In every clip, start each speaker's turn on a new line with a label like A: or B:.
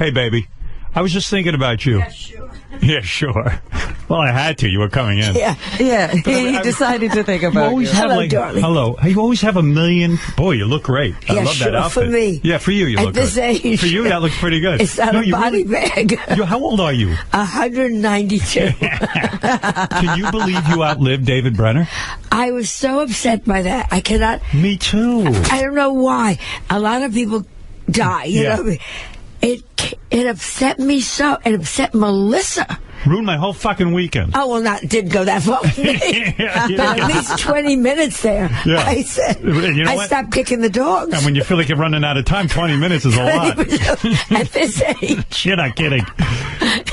A: Hey, baby. I was just thinking about you.
B: Yeah, sure.
A: Yeah, sure. Well, I had to. You were coming in.
B: Yeah.
C: He decided to think about you.
B: Hello, darling.
A: Hello. You always have a million. Boy, you look great. I love that outfit.
B: For me.
A: Yeah, for you, you look
B: good. At this age.
A: For you, that looks pretty good.
B: It's not a body bag.
A: How old are you?
B: 192.
A: Can you believe you outlived David Brenner?
B: I was so upset by that. I cannot.
A: Me too.
B: I don't know why. A lot of people die, you know. It upset me so. It upset Melissa.
A: Ruined my whole fucking weekend.
B: Oh, well, didn't go that far with me. But at least 20 minutes there. Yeah. I said, I stopped kicking the dogs.
A: And when you feel like you're running out of time, 20 minutes is a lot.
B: At this age.
A: You're not kidding.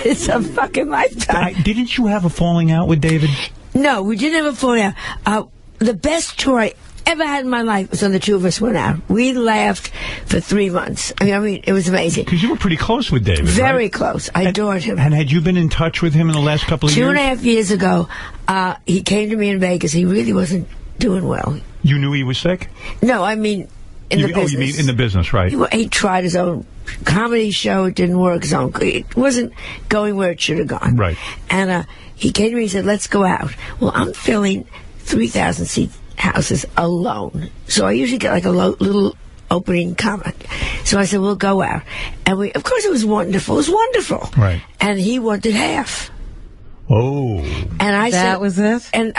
B: It's a fucking lifetime.
A: Didn't you have a falling out with David?
B: No, we didn't have a falling out. The best tour I ever had in my life was when the two of us went out. We laughed for 3 months. I mean, it was amazing.
A: Because you were pretty close with David,
B: Very
A: right?
B: close. I adored him.
A: And had you been in touch with him in the last couple of years?
B: 2.5 years ago, he came to me in Vegas. He really wasn't doing well.
A: You knew he was sick?
B: No, I mean, in the business.
A: Oh, you mean in the business, right.
B: He tried his own comedy show. It didn't work. It wasn't going where it should have gone.
A: Right.
B: And he came to me and said, let's go out. Well, I'm filling 3,000-seat houses alone. So I usually get like a little opening comic. So I said, we'll go out. And of course it was wonderful. It was wonderful.
A: Right.
B: And he wanted half.
A: Oh.
B: And I said,
C: that was it?
B: And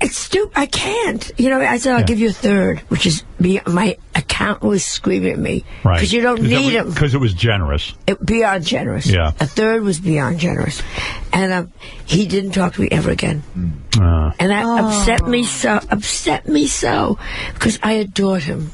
B: it's stupid. I can't. You know, I said, I'll give you a third, which is my accountant was screaming at me.
A: Right.
B: Because you don't need him.
A: Because it was generous.
B: Beyond generous.
A: Yeah.
B: A third was beyond generous. And he didn't talk to me ever again. And that upset me so, because I adored him.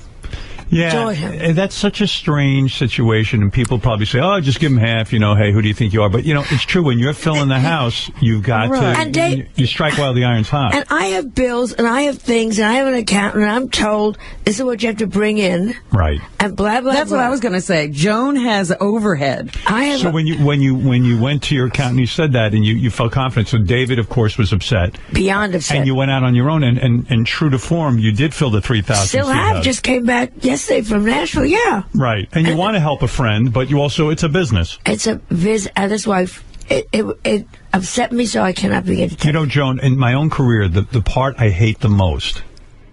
A: Yeah, and that's such a strange situation, and people probably say, oh, just give him half, hey, who do you think you are? But, it's true, when you're filling the house, you've got to, and you strike while the iron's hot.
B: And I have bills, and I have things, and I have an accountant, and I'm told, this is what you have to bring in.
A: Right.
B: And blah, blah,
C: That's
B: blah.
C: what I was going to say. Joan has overhead.
A: So when you went to your accountant, you said that, and you felt confident. So David, of course, was upset.
B: Beyond upset.
A: And you went out on your own, and true to form, you did fill the 3,000.
B: Still have. House. Just came back yesterday from Nashville, yeah.
A: Right. And you want to help a friend, but you also, it's a business.
B: It's a business. That's why it upset me so I cannot begin to tell you.
A: Joan, in my own career, the part I hate the most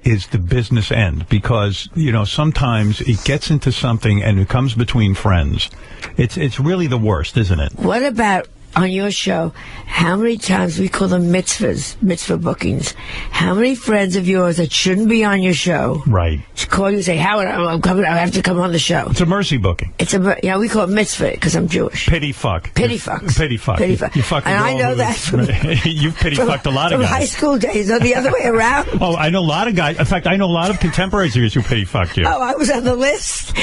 A: is the business end, because, sometimes it gets into something and it comes between friends. It's really the worst, isn't it?
B: What about on your show, how many times we call them mitzvah bookings? How many friends of yours that shouldn't be on your show call you and say, Howard, I'm coming, I have to come on the show?
A: It's a mercy booking.
B: We call it mitzvah because I'm Jewish.
A: Pity fuck.
B: Pity fucks.
A: Pity fuck.
B: Pity fuck.
A: You fucking
B: and I know that from
A: you've pity fucked a lot of guys.
B: From high school days, or the other way around.
A: Oh, I know a lot of guys. In fact, I know a lot of contemporaries of yours who pity fucked you.
B: Oh, I was on the list.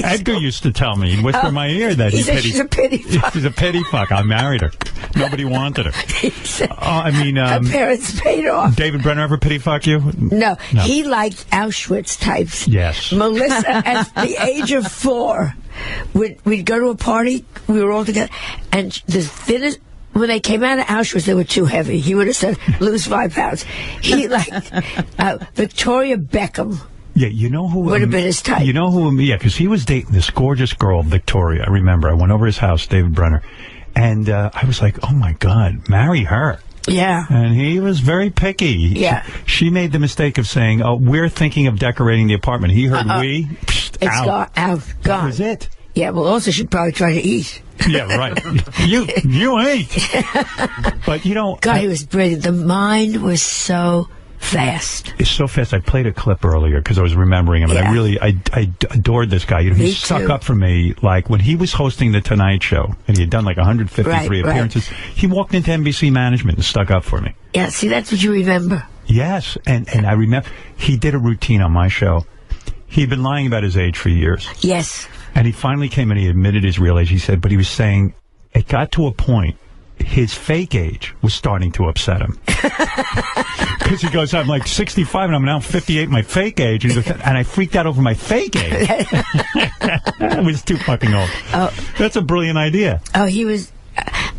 A: Edgar used to tell me, whisper in my ear that
B: he said she's a pity fuck.
A: She's a pity fuck. I married her. Nobody wanted her.
B: Her parents paid off.
A: David Brenner ever pity fuck you?
B: No. He liked Auschwitz types.
A: Yes.
B: Melissa, at the age of 4, we'd go to a party. We were all together, and the thinnest. When they came out of Auschwitz, they were too heavy. He would have said, lose 5 pounds. He liked Victoria Beckham.
A: Yeah, you know who
B: would have been his type.
A: You know who? Yeah, because he was dating this gorgeous girl, Victoria. I remember. I went over his house, David Brenner, and I was like, "Oh my God, marry her."
B: Yeah.
A: And he was very picky.
B: Yeah.
A: She made the mistake of saying, "Oh, we're thinking of decorating the apartment." He heard we.
B: It's out. Gone.
A: That was it.
B: Yeah. Well, also should probably try to eat.
A: Yeah, right. You ain't. But
B: God, he was brilliant. The mind was so fast.
A: It's so fast. I played a clip earlier because I was remembering him, and I adored this guy. He stuck up for me. Like when he was hosting The Tonight Show, and he had done like 153 appearances, he walked into NBC management and stuck up for me.
B: Yeah, see, that's what you remember.
A: Yes, and I remember he did a routine on my show. He'd been lying about his age for years.
B: Yes.
A: And he finally came and he admitted his real age. He said, but he was saying it got to a point his fake age was starting to upset him. Because he goes, I'm like 65 and I'm now 58, my fake age. And, he goes, and I freaked out over my fake age. I was too fucking old. That's a brilliant idea.
B: Oh, he was,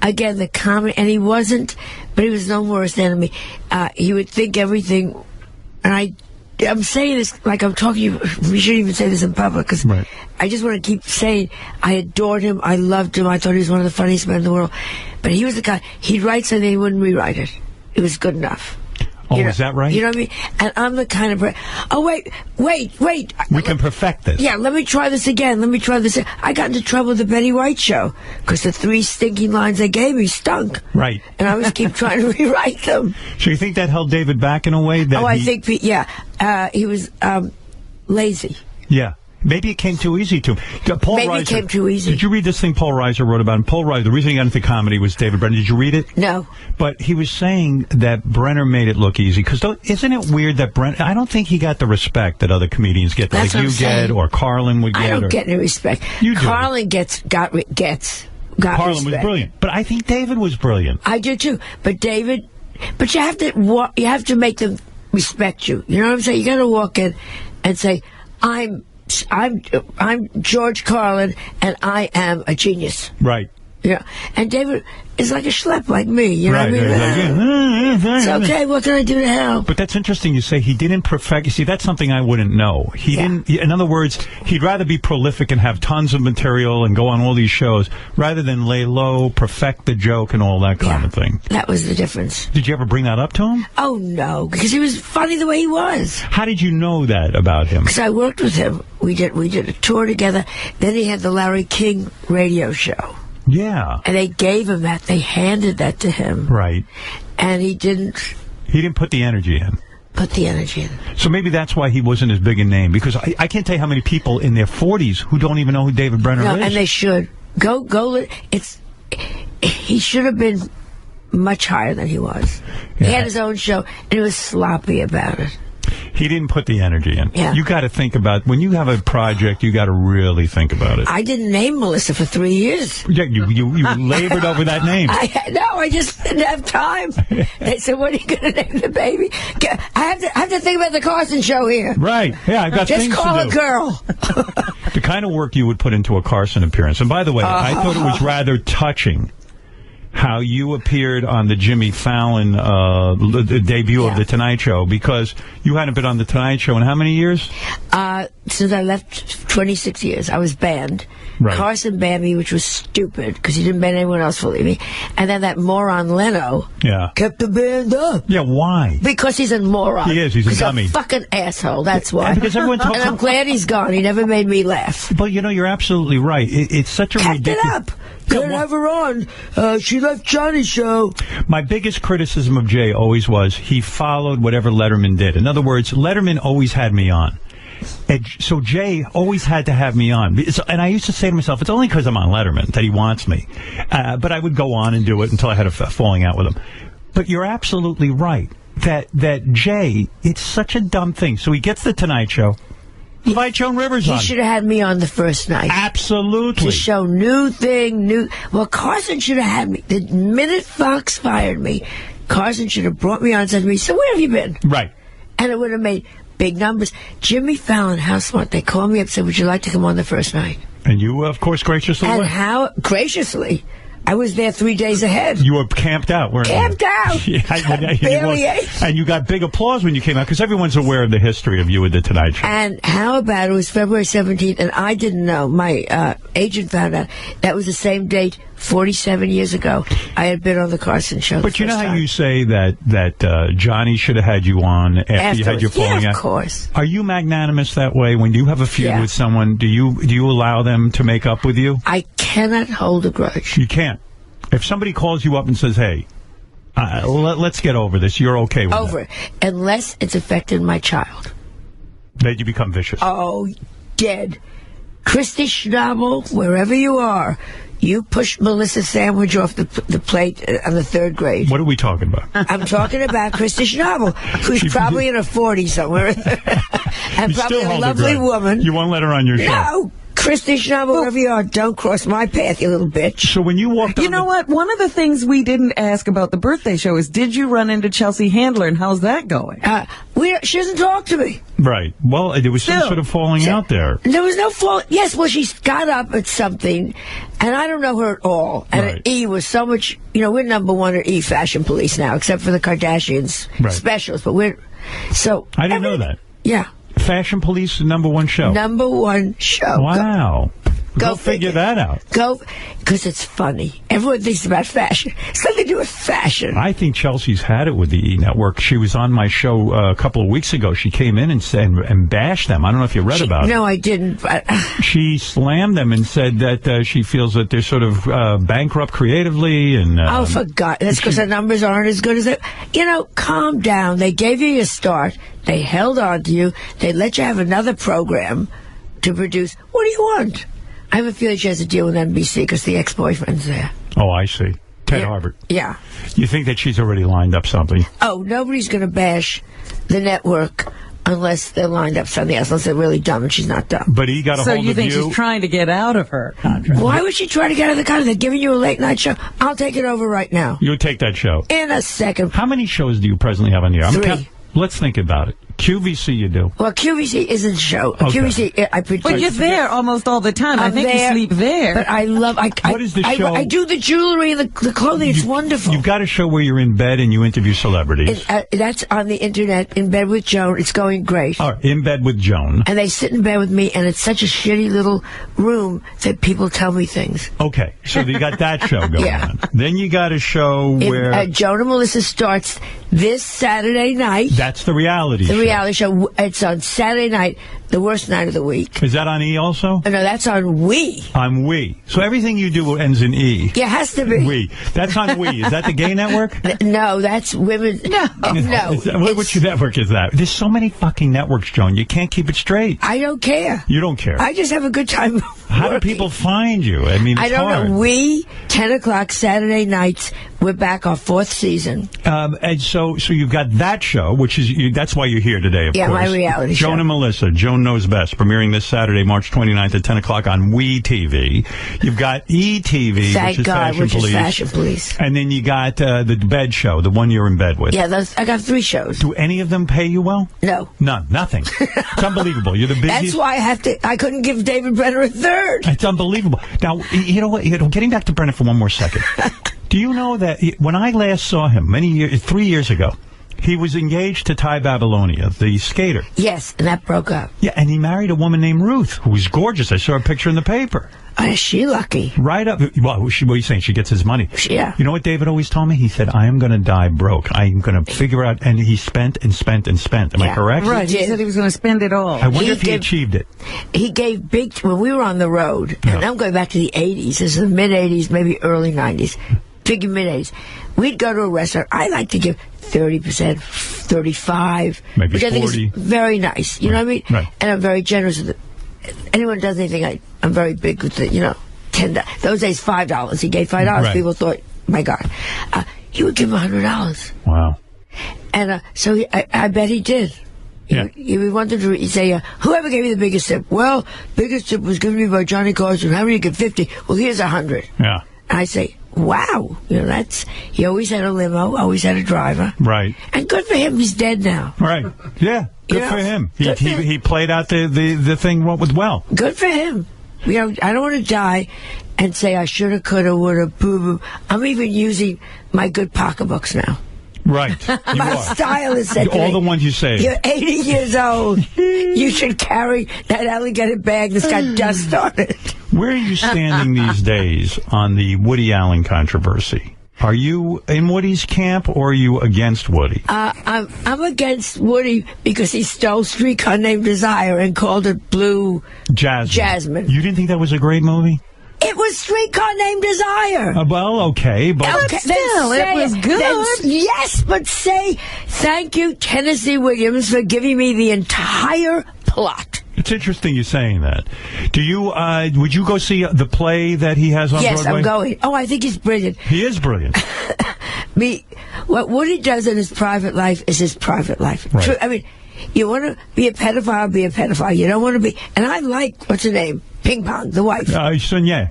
B: again, the comedy, and he wasn't, but he was no worse than me. He would think everything, and I'm saying this like I'm talking to you. We shouldn't even say this in public because I just want to keep saying I adored him. I loved him. I thought he was one of the funniest men in the world. But he was the guy, he'd write something, he wouldn't rewrite it. It was good enough.
A: Oh, is that right?
B: You know what I mean? And I'm the kind of... Oh, wait.
A: We can perfect this.
B: Yeah, let me try this again. I got into trouble with the Betty White show because the 3 stinking lines they gave me stunk.
A: Right.
B: And I was keep trying to rewrite them.
A: So you think that held David back in a way?
B: I think, he was lazy.
A: Yeah. Maybe it came too easy to him.
B: Maybe it came too easy.
A: Did you read this thing Paul Reiser wrote about him? Paul Reiser, the reason he got into comedy was David Brenner. Did you read it?
B: No.
A: But he was saying that Brenner made it look easy. Because isn't it weird that Brenner... I don't think he got the respect that other comedians get.
B: That's
A: like you get or Carlin would get.
B: I don't get any respect.
A: You do.
B: Carlin got
A: Carlin
B: respect.
A: was brilliant. But I think David was brilliant.
B: I do too. But David... But you have to make them respect you. You know what I'm saying? You got to walk in and say, I'm George Carlin, and I am a genius.
A: Right.
B: Yeah. And David is like a schlep like me. You know what I mean? It's okay. What can I do to help?
A: But that's interesting. You say he didn't perfect. You see, that's something I wouldn't know. He didn't. In other words, he'd rather be prolific and have tons of material and go on all these shows rather than lay low, perfect the joke, and all that kind of thing.
B: That was the difference.
A: Did you ever bring that up to him?
B: Oh no, because he was funny the way he was.
A: How did you know that about him?
B: Because I worked with him. We did a tour together. Then he had the Larry King radio show.
A: Yeah.
B: And they gave him that. They handed that to him.
A: Right.
B: And he didn't
A: put the energy in. So maybe that's why he wasn't as big a name. Because I can't tell you how many people in their 40s who don't even know who David Brenner is.
B: And they should. He should have been much higher than he was. Yeah. He had his own show, and he was sloppy about it.
A: He didn't put the energy in.
B: Yeah.
A: You got to think about, when you have a project, you got to really think about it.
B: I didn't name Melissa for 3 years.
A: Yeah, you labored over that name.
B: I just didn't have time. They said, what are you going to name the baby? I have to think about the Carson show here.
A: Right. Yeah, I've got things to do.
B: Just call a girl.
A: The kind of work you would put into a Carson appearance. And by the way, I thought it was rather touching how you appeared on the Jimmy Fallon debut of The Tonight Show, because you hadn't been on The Tonight Show in how many years?
B: Since I left, 26 years. I was banned.
A: Right.
B: Carson banned me, which was stupid, because he didn't ban anyone else for leaving. And then that moron Leno kept the band up.
A: Yeah, why?
B: Because he's a moron.
A: He is. He's a dummy.
B: He's a fucking asshole. That's why.
A: Because everyone talks
B: and I'm glad he's gone. He never made me laugh.
A: But, you're absolutely right. It's such a ridiculous...
B: Kept it up. Couldn't have her on. She left Johnny's show.
A: My biggest criticism of Jay always was he followed whatever Letterman did. In other words, Letterman always had me on. And so Jay always had to have me on. And I used to say to myself, it's only because I'm on Letterman that he wants me. But I would go on and do it until I had a falling out with him. But you're absolutely right that Jay, it's such a dumb thing. So he gets the Tonight Show. Invite Joan Rivers on.
B: He should have had me on the first night.
A: Absolutely.
B: To show new. Well, Carson should have had me. The minute Fox fired me, Carson should have brought me on and said to me, so where have you been?
A: Right.
B: And it would have made big numbers. Jimmy Fallon, how smart. They called me up and said, would you like to come on the first night?
A: And you, of course, graciously
B: went.
A: And
B: how graciously? I was there 3 days ahead.
A: You were camped out, weren't you?
B: Camped out. Barely ate.
A: And you got big applause when you came out, because everyone's aware of the history of you at The Tonight Show.
B: And how about it was February 17th, and I didn't know. My agent found out. That was the same date 47 years ago. I had been on the Carson show.
A: But you know how you say that Johnny should have had you on after you had your falling out?
B: Yeah, of course.
A: Are you magnanimous that way? When you have a feud with someone, do you allow them to make up with you?
B: I cannot hold a grudge.
A: You can't. If somebody calls you up and says, hey, let's get over this, you're okay with
B: it. Unless it's affected my child.
A: Then you become vicious.
B: Oh, dead. Christy Schnabel, wherever you are, you pushed Melissa's sandwich off the plate on the third grade.
A: What are we talking about?
B: I'm talking about Christy Schnabel, who's probably in her 40s somewhere. And probably a lovely woman.
A: You won't let her on your show?
B: No. Christy Schnabel, wherever you are, don't cross my path, you little bitch.
A: So when you walked on
C: You know what? One of the things we didn't ask about the birthday show is, did you run into Chelsea Handler, and how's that going?
B: She doesn't talk to me.
A: Right. Well, there was some sort of falling out there.
B: There was no fall. Yes, well, she got up at something, and I don't know her at all. And at E was so much, we're number one at E, fashion police now, except for the Kardashians specials, but we're, so.
A: I didn't know that.
B: Yeah.
A: Fashion Police, #1 show.
B: #1 show.
A: Wow. Go figure that out.
B: Because it's funny. Everyone thinks about fashion. It's nothing to do with fashion.
A: I think Chelsea's had it with the E! Network. She was on my show a couple of weeks ago. She came in and bashed them. I don't know if you read about it.
B: No, I didn't. But
A: she slammed them and said that she feels that they're sort of bankrupt creatively. And
B: oh, for God. That's because the numbers aren't as good as they... You know, calm down. They gave you your start. They held on to you. They let you have another program to produce. What do you want? I have a feeling she has a deal with NBC because the ex-boyfriend's there.
A: Oh, I see. Ted Harbert.
B: Yeah.
A: You think that she's already lined up something?
B: Oh, nobody's going to bash the network unless they're lined up something else, unless they're really dumb, and she's not dumb.
A: But he got a hold of you.
C: So you think she's trying to get out of her contract?
B: Why would she try to get out of the contract? They're giving you a late-night show. I'll take it over right now.
A: You'll take that show?
B: In a second.
A: How many shows do you presently have on the air?
B: 3.
A: Let's think about it. QVC you do.
B: Well, QVC isn't a show.
A: Okay.
B: QVC, I produce.
C: But you're there almost all the time. I think you sleep there.
B: But I love...
A: What is the show?
B: I do the jewelry and the clothing. It's wonderful.
A: You've got a show where you're in bed and you interview celebrities.
B: That's on the internet, In Bed with Joan. It's going great.
A: All right, In Bed with Joan.
B: And they sit in bed with me, and it's such a shitty little room that people tell me things.
A: Okay, so you got that show going
B: Yeah.
A: on. Then you got a show where...
B: Joan and Melissa starts this Saturday night.
A: That's the reality show.
B: The reality show. It's on Saturday night, the worst night of the week.
A: Is that on E also?
B: No, that's on We.
A: On We. So everything you do ends in E.
B: Yeah, it has to be.
A: We. That's on We. Is that the gay network?
B: No, that's women. No.
A: Which network is that? There's so many fucking networks, Joan. You can't keep it straight.
B: I don't care.
A: You don't care.
B: I just have a good time.
A: How do people find you? I mean, it's
B: I don't
A: hard.
B: know. We, 10 o'clock Saturday nights. We're back our 4th season.
A: And so you've got that show, which is that's why you're here today, of course.
B: Yeah, my reality show.
A: Joan and Melissa, Joan Knows Best, premiering this Saturday, March 29th at 10 o'clock on We TV. You've got ETV,
B: Thank
A: which is
B: God,
A: Fashion
B: which
A: Police.
B: is Fashion Police.
A: And then you got the bed show, the one you're in bed with.
B: Yeah, I got 3 shows.
A: Do any of them pay you well?
B: No.
A: None. Nothing. It's unbelievable. You're the busiest.
B: That's why I couldn't give David Brenner a 3rd.
A: It's unbelievable. Now, you know what? Getting back to Brenner for one more second. Do you know that when I last saw him 3 years ago, he was engaged to Ty Babylonia, the skater.
B: Yes, and that broke up.
A: Yeah, and he married a woman named Ruth, who was gorgeous. I saw a picture in the paper.
B: Oh, is she lucky?
A: Right up. Well, what are you saying? She gets his money.
B: Yeah.
A: You know what David always told me? He said, I am going to die broke. I am going to figure out. And he spent and spent and spent. Am I correct?
C: Right. He said he was going to spend it all.
A: I wonder if he achieved it.
B: He gave big... When we were on the road, and I'm going back to the 80s. This is the mid-80s, maybe early 90s. Big mid-80s. We'd go to a restaurant. I like to give 30%, 35%.
A: Maybe
B: which
A: 40%.
B: I think is very nice. You know what I mean?
A: Right.
B: And I'm very generous with it. Anyone does anything, I'm very big with it, $10. Those days, $5. He gave $5.
A: Right.
B: People thought, my God. He would give him $100.
A: Wow.
B: And so I bet he did.
A: Yeah.
B: He wanted to say, whoever gave you the biggest tip? Well, biggest tip was given to me by Johnny Carson. How many you get? 50? Well, here's 100.
A: Yeah.
B: And I say, wow. He always had a limo, always had a driver.
A: Right.
B: And good for him, he's dead now.
A: Right. Yeah. Good for him. He played out the thing with well.
B: Good for him. I don't want to die and say I shoulda, coulda, woulda, boo-boo. I'm even using my good pocketbooks now.
A: Right.
B: My stylist said to
A: all
B: me,
A: the ones you saved.
B: You're 80 years old. You should carry that alligator bag that's got dust on it.
A: Where are you standing these days on the Woody Allen controversy? Are you in Woody's camp or are you against Woody?
B: I'm against Woody because he stole Streetcar Named Desire and called it Blue Jasmine.
A: You didn't think that was a great movie?
B: It was Streetcar Named Desire.
A: Well, okay, but
C: still, it was good.
B: Yes, but say thank you, Tennessee Williams, for giving me the entire plot.
A: it's interesting you saying that. Do you? Would you go see the play that he has on
B: Yes,
A: Broadway?
B: I'm going. Oh, I think he's brilliant.
A: He is brilliant.
B: What Woody does in his private life is his private life.
A: Right.
B: True, I mean, you want to be a pedophile, be a pedophile. You don't want to be... And I like, what's her name? Ping Pong, the wife.
A: Sunye.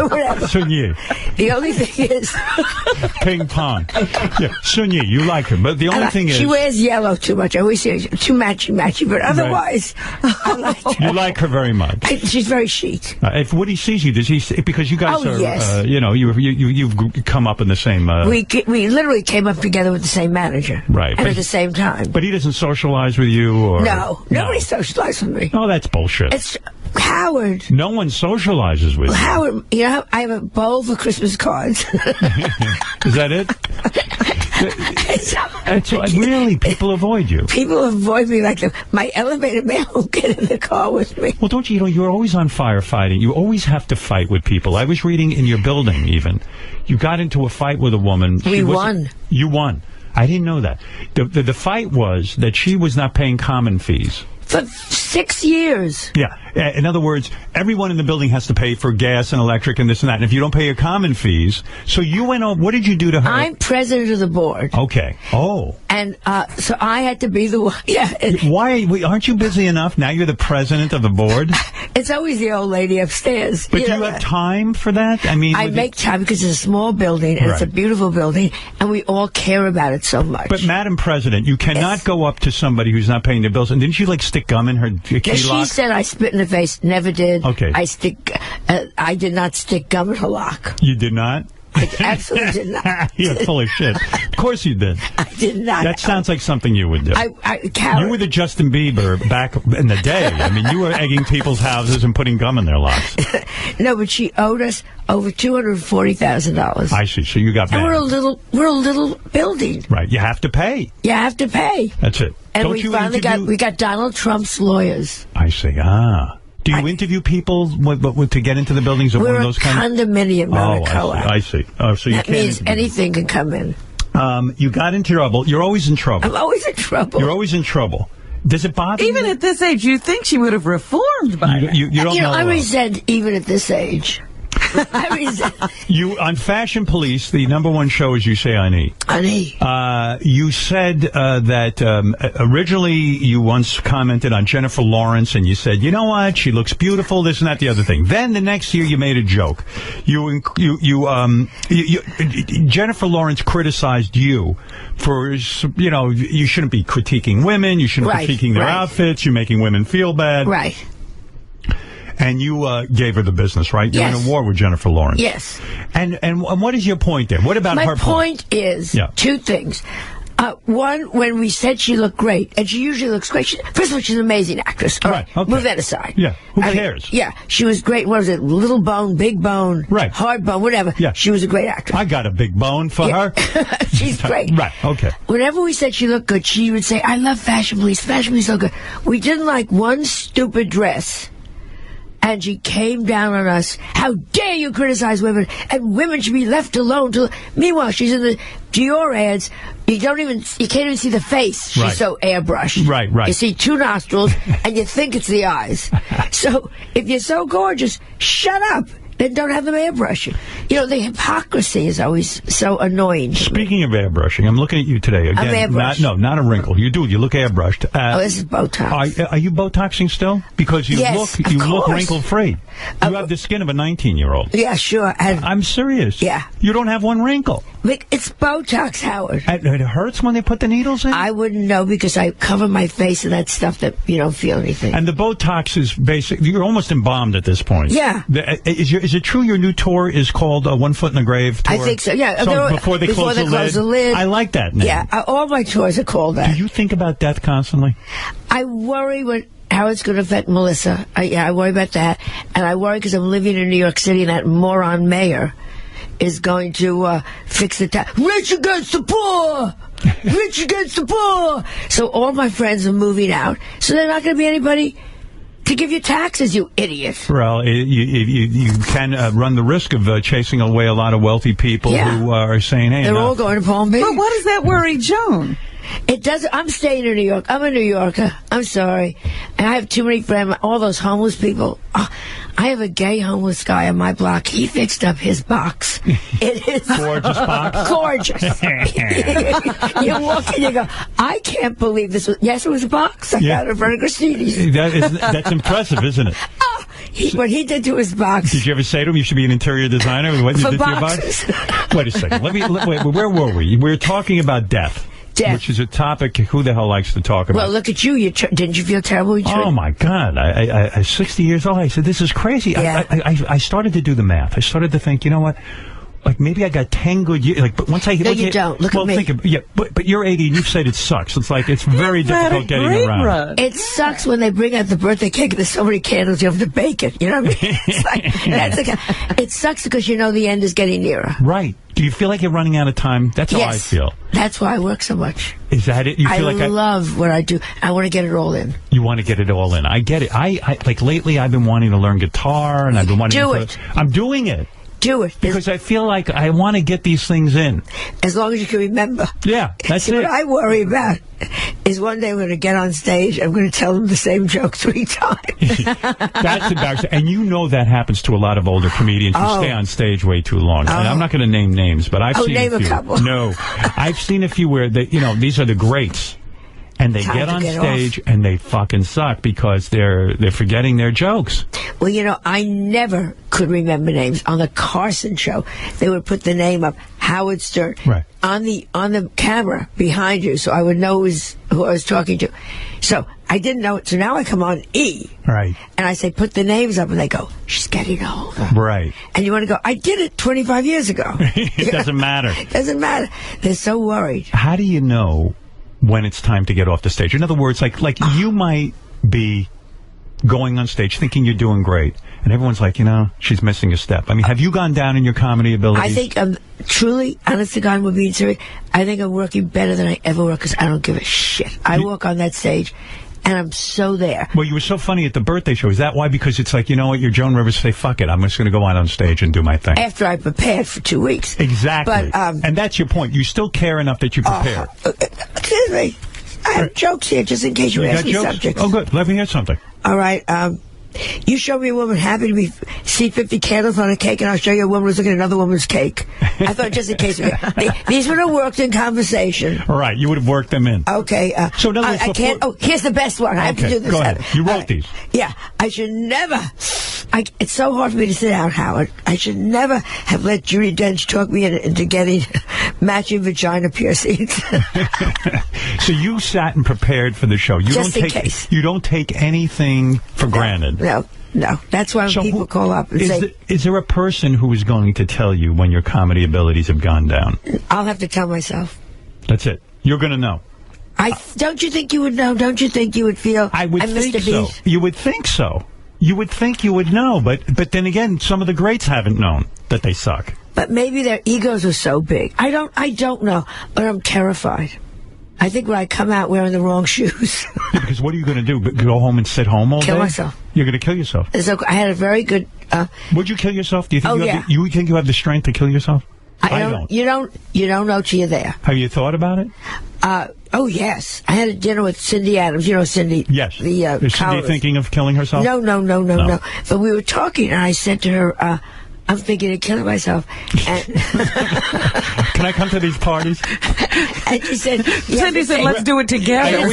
B: Whatever.
A: Sunye.
B: The only thing is...
A: Ping Pong. Yeah, Sunye, you like her. But the only thing is...
B: She wears yellow too much. I always say too matchy. But otherwise, I like her.
A: You like her very much.
B: She's very chic.
A: If Woody sees you, does he... Because you guys are...
B: Yes.
A: You've come up in the same...
B: We literally came up together with the same manager.
A: Right.
B: And at the same time.
A: But he doesn't socialize with you? Or
B: No. Nobody socializes with me.
A: Oh, that's bullshit.
B: It's... Howard.
A: No one socializes with you.
B: Howard, I have a bowl for Christmas cards.
A: Is that it? Really, people avoid you.
B: People avoid me like my elevator man won't get in the car with me.
A: Well, don't you know, you're always on firefighting. You always have to fight with people. I was reading in your building, even. You got into a fight with a woman.
B: We won.
A: You won. I didn't know that. The fight was that she was not paying common fees.
B: For 6 years.
A: Yeah. In other words, everyone in the building has to pay for gas and electric and this and that. And if you don't pay your common fees, so you went over. What did you do to her?
B: I'm president of the board.
A: Okay. Oh.
B: And so I had to be the one. Yeah.
A: Why aren't you busy enough? Now you're the president of the board?
B: It's always the old lady upstairs.
A: But do you have time for that? I mean,
B: I make time because it's a small building and it's a beautiful building and we all care about it so much.
A: But Madam President, you cannot go up to somebody who's not paying their bills. And didn't you stick gum in her key lock?
B: She said I spit in the face. Never did.
A: Okay.
B: I did not stick gum in her lock.
A: You did not?
B: I absolutely did not.
A: You're full of shit. Of course you did.
B: I did not.
A: That sounds like something you would do. You were the Justin Bieber back in the day. I mean, you were egging people's houses and putting gum in their locks.
B: No, but she owed us over $240,000.
A: I see. So you got mad.
B: And we're a little building.
A: Right. You have to pay.
B: You have to pay.
A: That's it.
B: And we finally got Donald Trump's lawyers.
A: I see. Do you interview people to get into the buildings of one of those kinds?
B: We're a condominium, not a co-op.
A: I see. Oh, so you
B: that means anything can come in.
A: You got into trouble. You're always in trouble.
B: I'm always in trouble.
A: You're always in trouble. Does it bother you?
C: Even at this age, you think she would have reformed by now.
A: You don't know.
B: I resent even at this age.
A: You on Fashion Police, the #1 show, as you say, Ani. You said that originally you once commented on Jennifer Lawrence, and you said, you know what, she looks beautiful, this and that, the other thing. Then the next year you made a joke. Jennifer Lawrence criticized you for, you shouldn't be critiquing women, you shouldn't be critiquing their outfits, you're making women feel bad.
B: Right.
A: And you gave her the business, right? You're
B: Yes.
A: in a war with Jennifer Lawrence.
B: Yes.
A: And what is your point there? What about her point?
B: My point is two things. One, when we said she looked great, and she usually looks great. First of all, she's an amazing actress. All right.
A: Okay.
B: Move that aside.
A: Yeah. Who cares?
B: She was great. What was it? Little bone, big bone, hard bone, whatever.
A: Yeah.
B: She was a great actress.
A: I got a big bone for her.
B: She's great.
A: Right. Okay.
B: Whenever we said she looked good, she would say, I love Fashion Police. Fashion Police so good. We didn't like one stupid dress. And she came down on us. How dare you criticize women? And women should be left alone. Meanwhile, she's in the Dior ads. You can't even see the face. She's so airbrushed.
A: Right.
B: You see 2 nostrils, and you think it's the eyes. So if you're so gorgeous, shut up. Then don't have them airbrush you. The hypocrisy is always so annoying.
A: Speaking of airbrushing, I'm looking at you today. Again,
B: I'm airbrushed.
A: not a wrinkle. You look airbrushed.
B: This is Botox.
A: Are you Botoxing still? Because you look wrinkle-free. You have the skin of a 19-year-old.
B: Yeah, sure.
A: I'm serious.
B: Yeah.
A: You don't have one wrinkle.
B: It's Botox, Howard.
A: It hurts when they put the needles in?
B: I wouldn't know because I cover my face in that stuff that you don't feel anything.
A: And the Botox is basic. You're almost embalmed at this point.
B: Yeah.
A: Is it true your new tour is called One Foot in the Grave Tour?
B: I think so, yeah.
A: So before they close the lid. I like that name.
B: Yeah, all my tours are called that.
A: Do you think about death constantly?
B: I worry how it's going to affect Melissa. I worry about that. And I worry because I'm living in New York City and that moron mayor is going to fix the tax. Rich against the poor! Rich against the poor! So all my friends are moving out. So there's not going to be anybody to give you taxes, you idiot.
A: Well, you can run the risk of chasing away a lot of wealthy people who are saying, hey,
B: they're all going to Palm Beach.
C: But what does that worry Joan?
B: It doesn't. I'm staying in New York. I'm a New Yorker. I'm sorry. And I have too many friends. All those homeless people. I have a gay homeless guy on my block. He fixed up his box. It is
A: gorgeous box.
B: Gorgeous. You walk in, you go, I can't believe this was. Yes, it was a box. I got it in front of Christini's.
A: That's impressive, isn't it?
B: What he did to his box.
A: Did you ever say to him you should be an interior designer? What you
B: For
A: did to your
B: boxes.
A: box? Wait a second. Wait, where were we? We were talking about death. Which is a topic who the hell likes to talk about.
B: Well, look at you. Didn't you feel terrible?
A: Oh, my God. I 60 years old. I said, this is crazy.
B: Yeah.
A: I started to do the math. I started to think, you know what? Like, maybe I got 10 good years. Like, but once I...
B: No, you don't. Look at me.
A: But you're 80 and you've said it sucks. It's like, it's very difficult getting around.
C: Run.
B: It sucks when they bring out the birthday cake and there's so many candles you have to bake it. You know what I mean? It's like, it sucks because you know the end is getting nearer.
A: Right. Do you feel like you're running out of time? That's how I feel.
B: That's why I work so much.
A: Is that it? You feel
B: I love what I do. I want to get it all in.
A: You want to get it all in. I get it. I like lately I've been wanting to learn guitar and I've been wanting to... I'm doing it.
B: Do it.
A: Because I feel like I want to get these things in.
B: As long as you can remember.
A: Yeah, that's it.
B: What I worry about is one day I'm going to get on stage, I'm going to tell them the same joke 3 times.
A: That's embarrassing. And you know that happens to a lot of older comedians who stay on stage way too long. And I'm not going to name names, but I've seen
B: name
A: a few.
B: A couple.
A: No. I've seen a few where, these are the greats. And they get on stage and they fucking suck because they're forgetting their jokes.
B: Well, I never could remember names. On the Carson show, they would put the name of Howard Stern on the camera behind you, so I would know who I was talking to. So I didn't know it. So now I come on E.
A: Right.
B: And I say, put the names up, and they go, she's getting older.
A: Right.
B: And you want to go, I did it 25 years ago.
A: It doesn't matter.
B: It doesn't matter. They're so worried.
A: How do you know when it's time to get off the stage? In other words, like you might be going on stage thinking you're doing great, and everyone's like, she's missing a step. I mean, have you gone down in your comedy abilities?
B: I think I'm truly, honest to God, we're being serious. I think I'm working better than I ever work because I don't give a shit. I walk on that stage, and I'm so there.
A: Well, you were so funny at the birthday show. Is that why? Because it's like, you know what, you're Joan Rivers, say, fuck it, I'm just going to go out on stage and do my thing.
B: After I prepared for 2 weeks.
A: Exactly.
B: But,
A: and that's your point. You still care enough that you prepare.
B: Excuse me. I have jokes here, just in case you ask me subjects.
A: Oh, good. Let me hear something.
B: All right. You show me a woman happy to see 50 candles on a cake, and I'll show you a woman who's looking at another woman's cake. I thought just in case. These would have worked in conversation.
A: All right. You would have worked them in.
B: Okay.
A: So in other words,
B: I can't. Oh, here's the best one. I have to do this.
A: Go ahead. You wrote these.
B: Yeah. I should never. It's so hard for me to sit out, Howard. I should never have let Judi Dench talk me into getting matching vagina piercings.
A: So you sat and prepared for the show.
B: Just in case.
A: You don't take anything for granted.
B: No. That's why when people call up and say...
A: Is there a person who is going to tell you when your comedy abilities have gone down?
B: I'll have to tell myself.
A: That's it. You're going to know.
B: Don't you think you would know? Don't you think you would feel...
A: I would think so. You would think so. You would think you would know, but then again, some of the greats haven't known that they suck.
B: But maybe their egos are so big. I don't know, but I'm terrified. I think when I come out wearing the wrong shoes.
A: Yeah, because what are you going to do? Go home and sit home all day?
B: Kill myself.
A: You're going to kill yourself.
B: So I had a very good...
A: Would you kill yourself? Do you think you think you have the strength to kill yourself? I don't. You
B: don't know till you're there.
A: Have you thought about it?
B: Oh, yes. I had a dinner with Cindy Adams. You know Cindy?
A: Yes.
B: Is
A: Cindy thinking of killing herself?
B: No. But we were talking, and I said to her, I'm thinking of killing myself. And
A: can I come to these parties?
B: And she said,
C: Cindy said, let's do it together.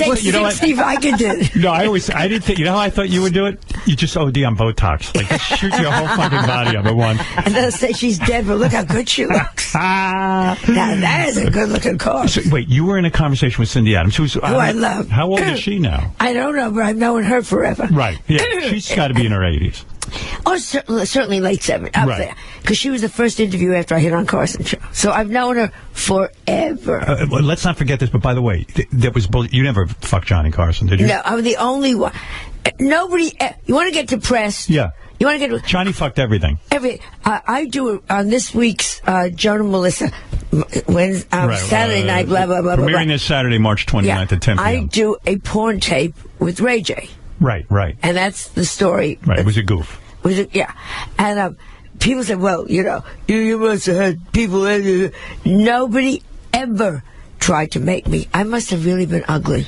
B: See if I can do it.
A: No, I didn't think, you know how I thought you would do it? You just OD on Botox. Like, just shoot your whole fucking body up at once.
B: And they'll say she's dead, but look how good she looks. Now, that is a good-looking car.
A: So, wait, you were in a conversation with Cindy Adams, who
B: I love.
A: How old is she now?
B: I don't know, but I've known her forever.
A: Right, yeah. She's got to be in her 80s.
B: Oh, certainly late 70s, up there. Because she was the first interview after I hit on Carson show. So I've known her forever.
A: Well, let's not forget this, but by the way, you never fucked Johnny Carson, did you?
B: No, I'm the only one. Nobody, you want to get depressed?
A: Yeah.
B: You want to get...
A: Johnny fucked everything.
B: I do it on this week's Joan and Melissa, Saturday night, blah, blah, blah, blah.
A: Premiering this Saturday, March 29th at 10 p.m.
B: I do a porn tape with Ray J.
A: Right.
B: And that's the story.
A: Right, it was a goof.
B: And people said, well, you must have had people... Nobody ever tried to make me. I must have really been ugly.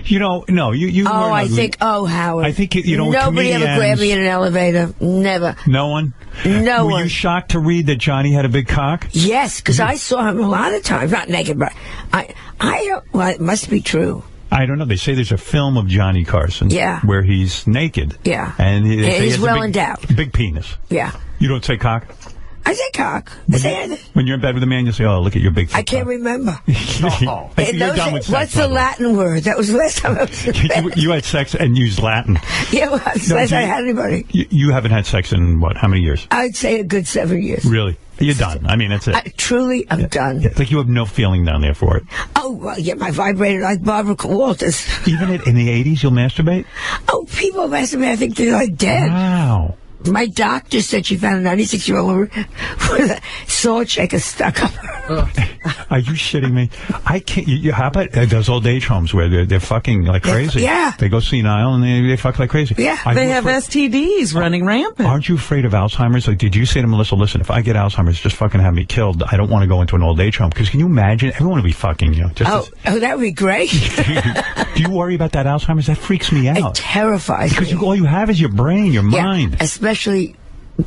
A: No, you weren't ugly.
B: Howard.
A: I think,
B: nobody ever grabbed me in an elevator. Never.
A: No one?
B: No one.
A: Were you shocked to read that Johnny had a big cock?
B: Yes, because I saw him a lot of times. Not naked, but well, it must be true.
A: I don't know. They say there's a film of Johnny Carson.
B: Yeah.
A: Where he's naked.
B: Yeah.
A: And
B: he's well endowed.
A: Big penis.
B: Yeah.
A: You don't say cock?
B: I say cock. I say anything.
A: When you're in bed with a man, you say, "Oh, look at your big."
B: I can't remember.
A: Oh. You're done with sex.
B: What's the Latin word? That was the last time I was in bed.
A: You had sex and used Latin.
B: Yeah, well, that's the last time I had anybody.
A: You haven't had sex in what? How many years?
B: I'd say a good 7 years.
A: Really? You're done. I mean, that's it.
B: I'm done.
A: Yeah, like you have no feeling down there for it.
B: Oh, well, yeah, my vibrator like Barbara Walters.
A: Even in the 80s, you'll masturbate?
B: Oh, people masturbate. I think they're like dead.
A: Wow.
B: My doctor said she found a 96-year-old woman with a salt shaker stuck up her.
A: Are you shitting me? I can't. How about those old age homes where they're fucking like crazy?
B: Yeah.
A: They go senile and they fuck like crazy.
B: Yeah.
C: They have STDs running rampant.
A: Aren't you afraid of Alzheimer's? Like, did you say to Melissa, listen, if I get Alzheimer's, just fucking have me killed. I don't want to go into an old age home. Because can you imagine? Everyone would be fucking you.
B: That would be great.
A: Do you worry about that Alzheimer's? That freaks me out.
B: It terrifies me.
A: Because all you have is your brain, your mind.
B: Especially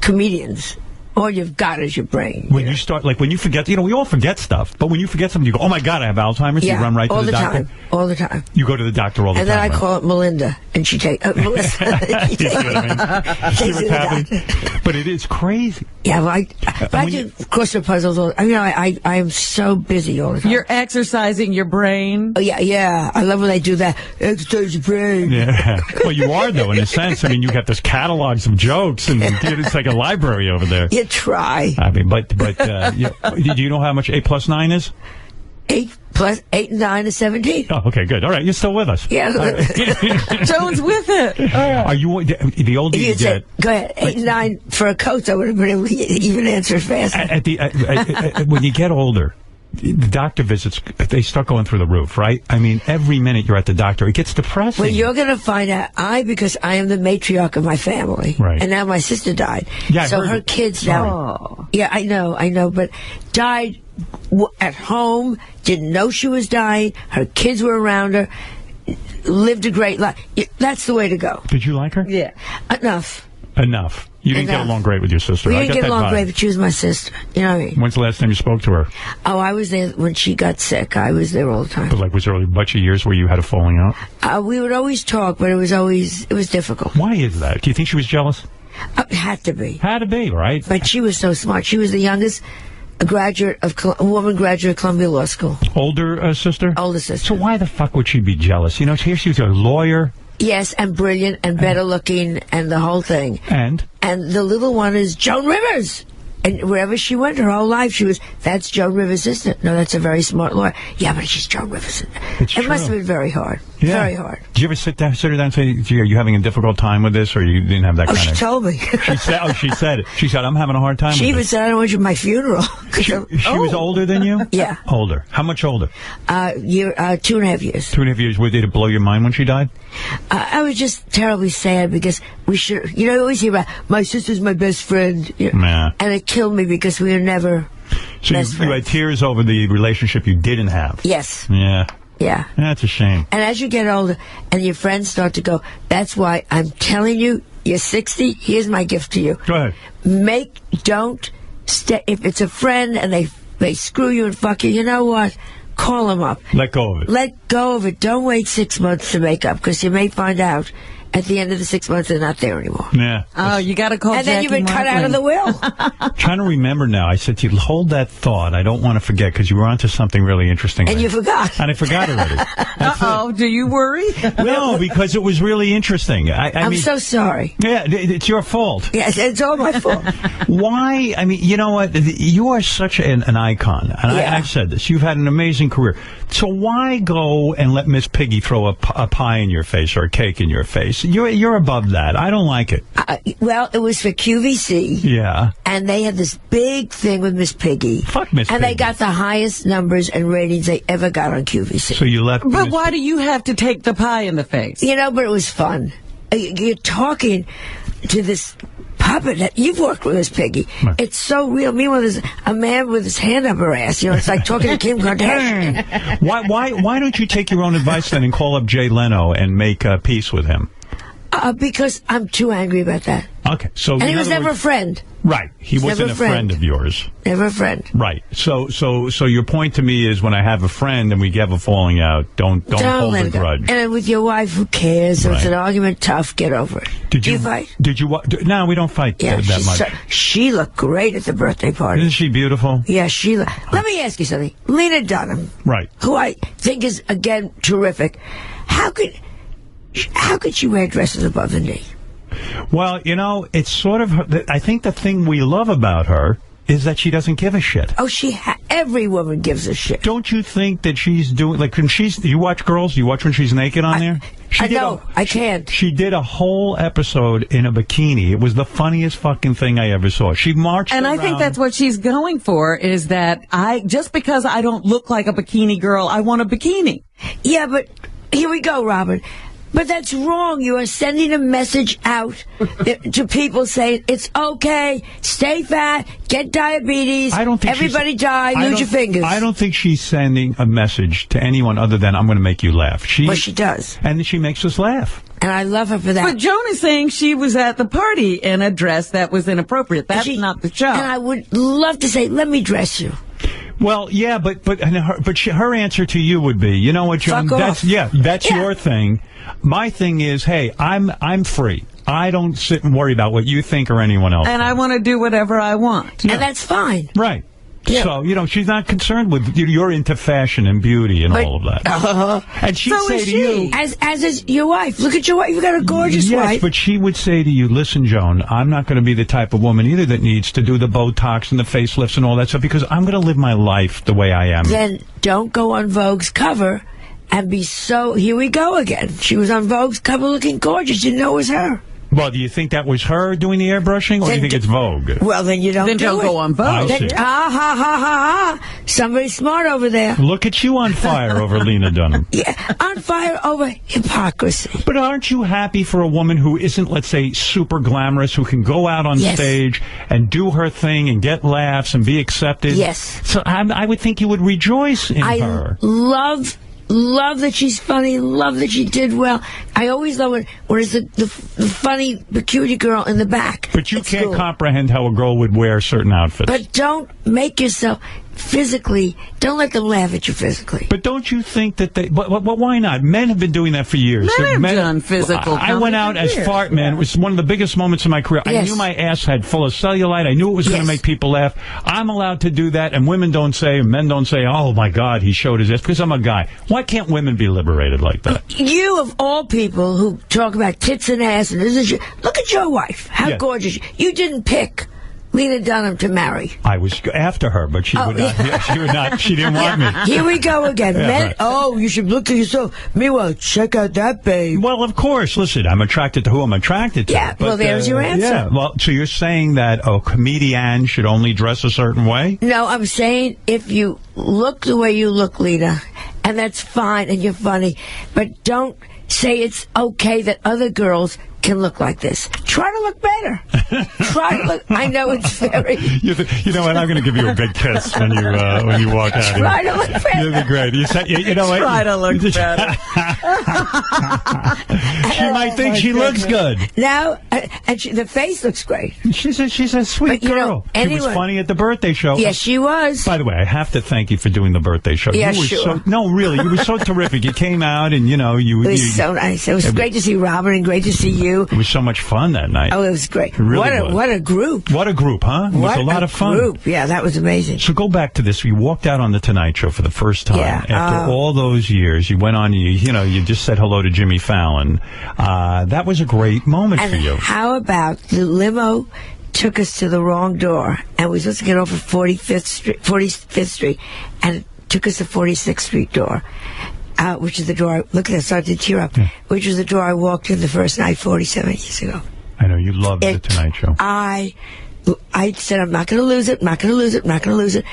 B: comedians. All you've got is your brain.
A: When you start, like when you forget, we all forget stuff. But when you forget something, you go, "Oh my God, I have Alzheimer's."
B: Yeah,
A: you run right to the doctor.
B: All the time.
A: You go to the doctor all the time.
B: And then I call it Melinda, and she takes Melissa.
A: You see what I mean? See what's happening? But it is crazy.
B: Yeah, well, I do crossword puzzles. I am so busy all the time.
C: You're exercising your brain.
B: Oh, yeah. I love when they do that. Exercise your brain.
A: Yeah. Well, you are, though, in a sense. I mean, you got this catalogs of jokes, and it's like a library over there.
B: You try.
A: I mean, but do you know how much 8 plus 9 is?
B: 8 plus 8 and 9 is 17.
A: Oh, okay, good. All right, you're still with us.
B: Yeah.
C: Joan's with it.
A: Are you the older you get?
B: Go ahead. 8 and 9 for a coach. I would have been able to even answer faster.
A: When you get older, the doctor visits, they start going through the roof, right? I mean, every minute you're at the doctor, it gets depressing.
B: Well, you're going to find out, because I am the matriarch of my family.
A: Right.
B: And now my sister died.
A: Yeah,
B: so her kids now.
C: Oh.
B: Yeah, I know, but died at home, didn't know she was dying. Her kids were around her, lived a great life. That's the way to go.
A: Did you like her?
B: Yeah. Enough.
A: You didn't get along great with your sister.
B: We didn't get along great, but she was my sister. You know what I mean?
A: When's the last time you spoke to her?
B: Oh, I was there when she got sick. I was there all the time.
A: But was there a bunch of years where you had a falling out?
B: We would always talk, but it was difficult.
A: Why is that? Do you think she was jealous?
B: It had to be.
A: Had to be, right?
B: But she was so smart. She was the youngest woman graduate of Columbia Law School.
A: Older sister?
B: Older sister.
A: So why the fuck would she be jealous? Here she was a lawyer.
B: Yes, and brilliant and better looking and the whole thing.
A: And
B: the little one is Joan Rivers. And wherever she went her whole life, that's Joan Rivers' sister. No, that's a very smart lawyer. Yeah, but she's Joan Rivers. It must have been very hard. Yeah. Very hard.
A: Did you ever sit her down and say, "Gee, are you having a difficult time with this?" Or you didn't have that kind of...
B: she told me.
A: She said it. She said, "I'm having a hard time with this."
B: She even said, "I don't want you at my funeral."
A: She was older than you?
B: Yeah.
A: Older. How much older?
B: 2.5 years.
A: 2.5 years. Did it blow your mind when she died?
B: I was just terribly sad because we should... You always hear about, my sister's my best friend.
A: Yeah.
B: And it killed me because we were never
A: So you had tears over the relationship you didn't have?
B: Yes.
A: Yeah.
B: Yeah.
A: That's a shame.
B: And as you get older and your friends start to go, that's why I'm telling you, you're 60, here's my gift to you.
A: Go ahead.
B: If it's a friend and they screw you and fuck you, you know what? Call them up.
A: Let go of it.
B: Let go of it. Don't wait 6 months to make up, because you may find out at the end of the 6 months they're not there anymore.
A: Yeah.
C: Oh, you got to call
B: And
C: Jackie
B: then you've been cut out of the will.
A: I'm trying to remember now. I said to you, hold that thought. I don't want to forget, because you were onto something really interesting.
B: And you forgot.
A: And I forgot already.
C: Uh-oh, do you worry?
A: No, because it was really interesting.
B: I'm so sorry.
A: Yeah, it's your fault.
B: Yes, it's all my fault.
A: Why? I mean, you know what? You are such an icon. And
B: Yeah.
A: I've said this. You've had an amazing career. So why go and let Miss Piggy throw a pie in your face or a cake in your face? You're above that. I don't like it.
B: Well, it was for QVC.
A: Yeah.
B: And they had this big thing with Miss Piggy.
A: Fuck Miss Piggy.
B: And they got the highest numbers and ratings they ever got on QVC.
A: So you left.
C: But why do you have to take the pie in the face?
B: But it was fun. You're talking to this puppet that you've worked with, Miss Piggy.
A: Right.
B: It's so real. Meanwhile, there's a man with his hand up her ass. It's like talking to Kim Kardashian.
A: Why don't you take your own advice then and call up Jay Leno and make peace with him?
B: Because I'm too angry about that.
A: Okay, so
B: And he
A: in
B: was
A: other
B: never a
A: words-
B: friend.
A: Right, he
B: He's
A: wasn't
B: never
A: a
B: a friend.
A: friend of yours.
B: Never a friend.
A: Right. So your point to me is when I have a friend and we have a falling out, don't hold
B: let
A: a
B: it go.
A: grudge.
B: And with your wife, who cares? If it's
A: Right.
B: an argument, tough, get over it.
A: Did
B: Do
A: you
B: you fight?
A: Did you? No, we don't fight
B: Yeah,
A: that much.
B: she looked great at the birthday party.
A: Isn't she beautiful?
B: Yeah, Sheila. Let me ask you something. Lena Dunham,
A: Right.
B: who I think is, again, terrific. How could she wear dresses above the knee?
A: Well, it's sort of. I think the thing we love about her is that she doesn't give a shit.
B: Oh, every woman gives a shit.
A: Don't you think that she's doing like when you watch Girls? You watch when she's naked on there?
B: I know. I can't.
A: She did a whole episode in a bikini. It was the funniest fucking thing I ever saw. She marched
C: And
A: around.
C: I think that's what she's going for, is that just because I don't look like a bikini girl, I want a bikini.
B: Yeah, but here we go, Robin. But that's wrong. You are sending a message out to people saying it's okay, stay fat, get diabetes,
A: I don't think
B: everybody die, lose your fingers.
A: I don't think she's sending a message to anyone other than I'm going to make you laugh.
B: Well, she does.
A: And she makes us laugh.
B: And I love her for that.
C: But Joan is saying she was at the party in a dress that was inappropriate. That's not the show.
B: And I would love to say, let me dress you.
A: Well, yeah, but her answer to you would be, you know what, Joan?
B: Fuck off.
A: That's your thing. My thing is, hey, I'm free. I don't sit and worry about what you think or anyone else.
C: And I want to do whatever I want.
B: And that's fine.
A: Right.
B: Yeah.
A: So, she's not concerned with, you're into fashion and beauty and all of that. And she'd
C: So
A: say
C: is
A: to
C: she.
A: you...
B: As is your wife. Look at your wife. You've got a gorgeous wife.
A: Yes, but she would say to you, listen, Joan, I'm not going to be the type of woman either that needs to do the Botox and the facelifts and all that stuff because I'm going to live my life the way I am.
B: Then don't go on Vogue's cover and be so... Here we go again. She was on Vogue's cover looking gorgeous. You didn't know it was her.
A: Well, do you think that was her doing the airbrushing, or do you think it's Vogue?
B: Well, then you don't
C: Then
B: do
C: don't
B: it.
C: go on Vogue.
A: I see.
B: Ha, ha, ha, ha, ha. Somebody's smart over there.
A: Look at you on fire over Lena Dunham.
B: Yeah, on fire over hypocrisy.
A: But aren't you happy for a woman who isn't, let's say, super glamorous, who can go out on
B: Yes.
A: stage and do her thing and get laughs and be accepted?
B: Yes.
A: So I would think you would rejoice in her.
B: Love that she's funny. Love that she did well. I always love when it's the funny, the cutie girl in the back.
A: But you
B: at
A: can't
B: school.
A: comprehend how a girl would wear certain outfits.
B: But don't make yourself physically. Don't let them laugh at you physically.
A: But don't you think that they... But why not? Men have been doing that for years.
C: Men have done physical
A: I went
C: comedy
A: out
C: for
A: as
C: years.
A: fart man. It was one of the biggest moments of my career. I
B: Yes.
A: knew my ass had full of cellulite. I knew it was going to
B: Yes.
A: make people laugh. I'm allowed to do that, and women don't say, men don't say, oh, my God, he showed his ass, because I'm a guy. Why can't women be liberated like that?
B: You, of all people who talk about tits and ass, and this is look at your wife. How
A: Yeah.
B: gorgeous. You didn't pick Lena Dunham to marry.
A: I was after her, but she would not.
B: yeah.
A: Yeah, she would not. She didn't want me.
B: Here we go again.
A: Yeah,
B: Men,
A: right.
B: oh, you should look at yourself. Meanwhile, check out that babe.
A: Well, of course. Listen, I'm attracted to who I'm attracted to.
B: Yeah, well, there's your answer.
A: Yeah. Well, so you're saying that a comedian should only dress a certain way?
B: No, I'm saying if you look the way you look, Lena, and that's fine, and you're funny, but don't say it's okay that other girls can look like this. Try to look better. Try to look. I know it's very.
A: You know what? I'm going to give you a big kiss when you walk out.
B: Try to look better.
A: You'll be great. You know what?
C: Try to look better.
A: She might think she looks good.
B: Now, and the face looks great.
A: She's a sweet
B: But, you know,
A: girl. She was
B: anyone-
A: funny at the birthday show.
B: Yes, she was.
A: By the way, I have to thank you for doing the birthday show.
B: Yeah,
A: you were
B: sure.
A: No, really, you were so terrific. You came out and, you...
B: It was so nice. It was great to see Robin and great to see you.
A: It was so much fun that night.
B: Oh, it was great.
A: It really was.
B: What a group.
A: What a group, huh? It was a lot of fun.
B: Group. Yeah, that was amazing.
A: So go back to this. You walked out on the Tonight Show for the first time.
B: Yeah.
A: After all those years, you went on, you just said hello to Jimmy Fallon. That was a great moment
B: And
A: for you.
B: how about the limo took us to the wrong door, and we were supposed to get off at 45th Street, and it took us to 46th Street door, which is the door, look at that, started to tear up, which was the door I walked in the first night 47 years ago.
A: I know, you loved the Tonight Show.
B: I said, I'm not going to lose it, I'm not going to lose it, I'm not going to lose it.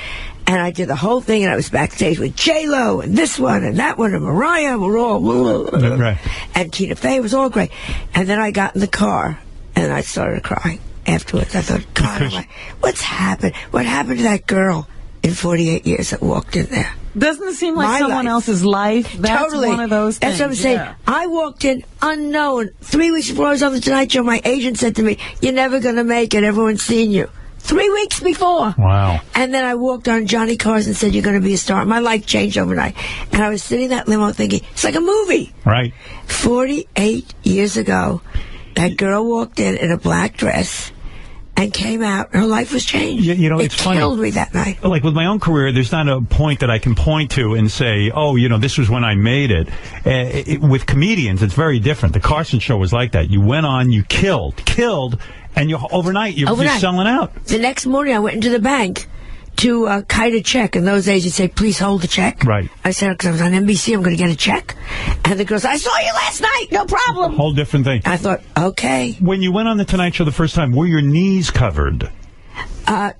B: And I did the whole thing, and I was backstage with J-Lo, and this one, and that one, and Mariah, we're all...
A: Right.
B: And Tina Fey, it was all great. And then I got in the car, and I started crying afterwards. I thought, God, what's happened? What happened to that girl in 48 years that walked in there?
C: Doesn't it seem like
B: My
C: someone
B: life.
C: else's life? That's
B: Totally.
C: one of those things.
B: That's what I'm saying.
C: Yeah.
B: I walked in unknown. 3 weeks before I was on the Tonight Show, my agent said to me, "You're never going to make it. Everyone's seen you." 3 weeks before.
A: Wow.
B: And then I walked on. Johnny Carson said, "You're going to be a star." My life changed overnight. And I was sitting in that limo thinking, it's like a movie.
A: Right.
B: 48 years ago, that girl walked in a black dress and came out, and her life was changed.
A: You know,
B: it
A: it's funny.
B: killed me that night.
A: Like with my own career, there's not a point that I can point to and say, oh, you know, this was when I made it. With comedians, it's very different. The Carson show was like that. You went on, you killed, and overnight you're selling out.
B: The next morning, I went into the bank to kite a check. In those days, you'd say, "Please hold the check."
A: Right.
B: I said, because I was on NBC, I'm going to get a check. And the girl said, "I saw you last night. No problem."
A: Whole different thing.
B: I thought, okay.
A: When you went on the Tonight Show the first time, were your knees covered?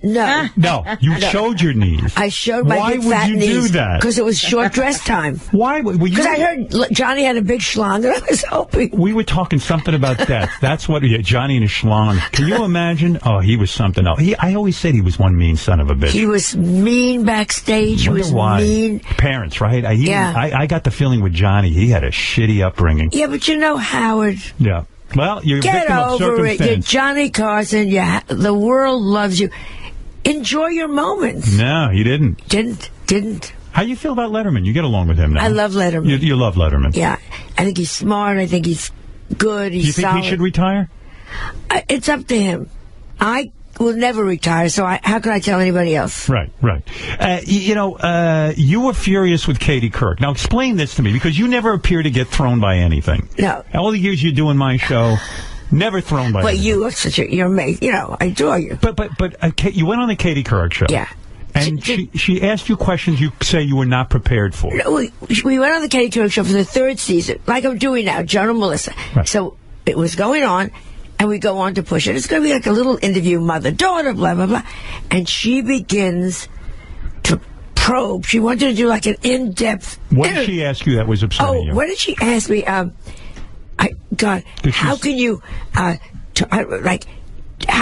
B: No.
A: No, you showed your knees.
B: I showed my big fat knees.
A: Why would you do that?
B: Because it was short dress time.
A: Why?
B: Because I heard Johnny had a big schlong, and I was hoping.
A: We were talking something about death. That's what Johnny and his schlong. Can you imagine? Oh, he was something else. I always said he was one mean son of a bitch.
B: He was mean backstage. He was mean.
A: Parents, right? I got the feeling with Johnny, he had a shitty upbringing.
B: Yeah, but you know, Howard.
A: Yeah. Well, you're a
B: Get
A: victim of
B: over it.
A: circumstance.
B: You're Johnny Carson. The world loves you. Enjoy your moments.
A: No, he didn't.
B: Didn't.
A: How you feel about Letterman? You get along with him now.
B: I love Letterman.
A: You love Letterman.
B: Yeah. I think he's smart. I think he's good. He's
A: Do you think
B: solid.
A: he should retire?
B: It's up to him. I will never retire, so how can I tell anybody else?
A: Right. You were furious with Katie Couric. Now, explain this to me, because you never appear to get thrown by anything.
B: No.
A: All the years you do in my show, never thrown by anything.
B: You are you're amazing. I adore you.
A: But you went on the Katie Couric show.
B: Yeah.
A: And she asked you questions you say you were not prepared for.
B: We went on the Katie Couric show for the third season, like I'm doing now, Joan and Melissa.
A: Right.
B: So it was going on, and we go on to push it. It's going to be like a little interview, mother-daughter, blah, blah, blah. And she begins to probe. She wanted to do like an in-depth...
A: What did she ask you that was upsetting you?
B: What did she ask me? How can you... how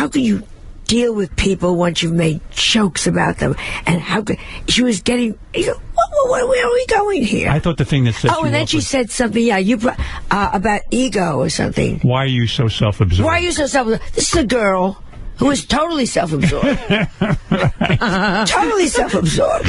B: can you deal with people once you've made jokes about them? And how could... She was getting... Where are we going here?
A: I thought the thing that said...
B: and then she said something, about ego or something.
A: Why are you so self-absorbed?
B: Why are you so self-absorbed? This is a girl who is totally self-absorbed. Totally self-absorbed.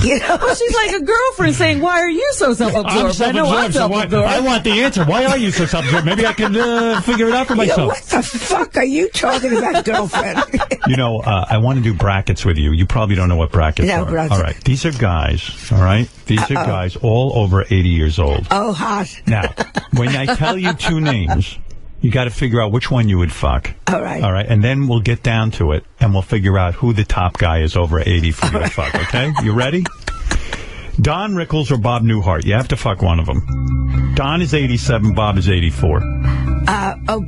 C: Well, she's like a girlfriend saying, "Why are you so self-absorbed?"
A: I'm
C: self-absorbed.
A: I want the answer. Why are you so self-absorbed? Maybe I can figure it out for myself.
B: What the fuck are you talking about, girlfriend?
A: I want to do brackets with you. You probably don't know what brackets are.
B: Brackets.
A: All right. These are guys, all right? These are guys all over 80 years old.
B: Oh, hot.
A: Now, when I tell you two names, you got to figure out which one you would fuck.
B: All right.
A: All right. And then we'll get down to it, and we'll figure out who the top guy is over 80 for you to fuck, okay? You ready? Don Rickles or Bob Newhart. You have to fuck one of them. Don is 87, Bob is 84.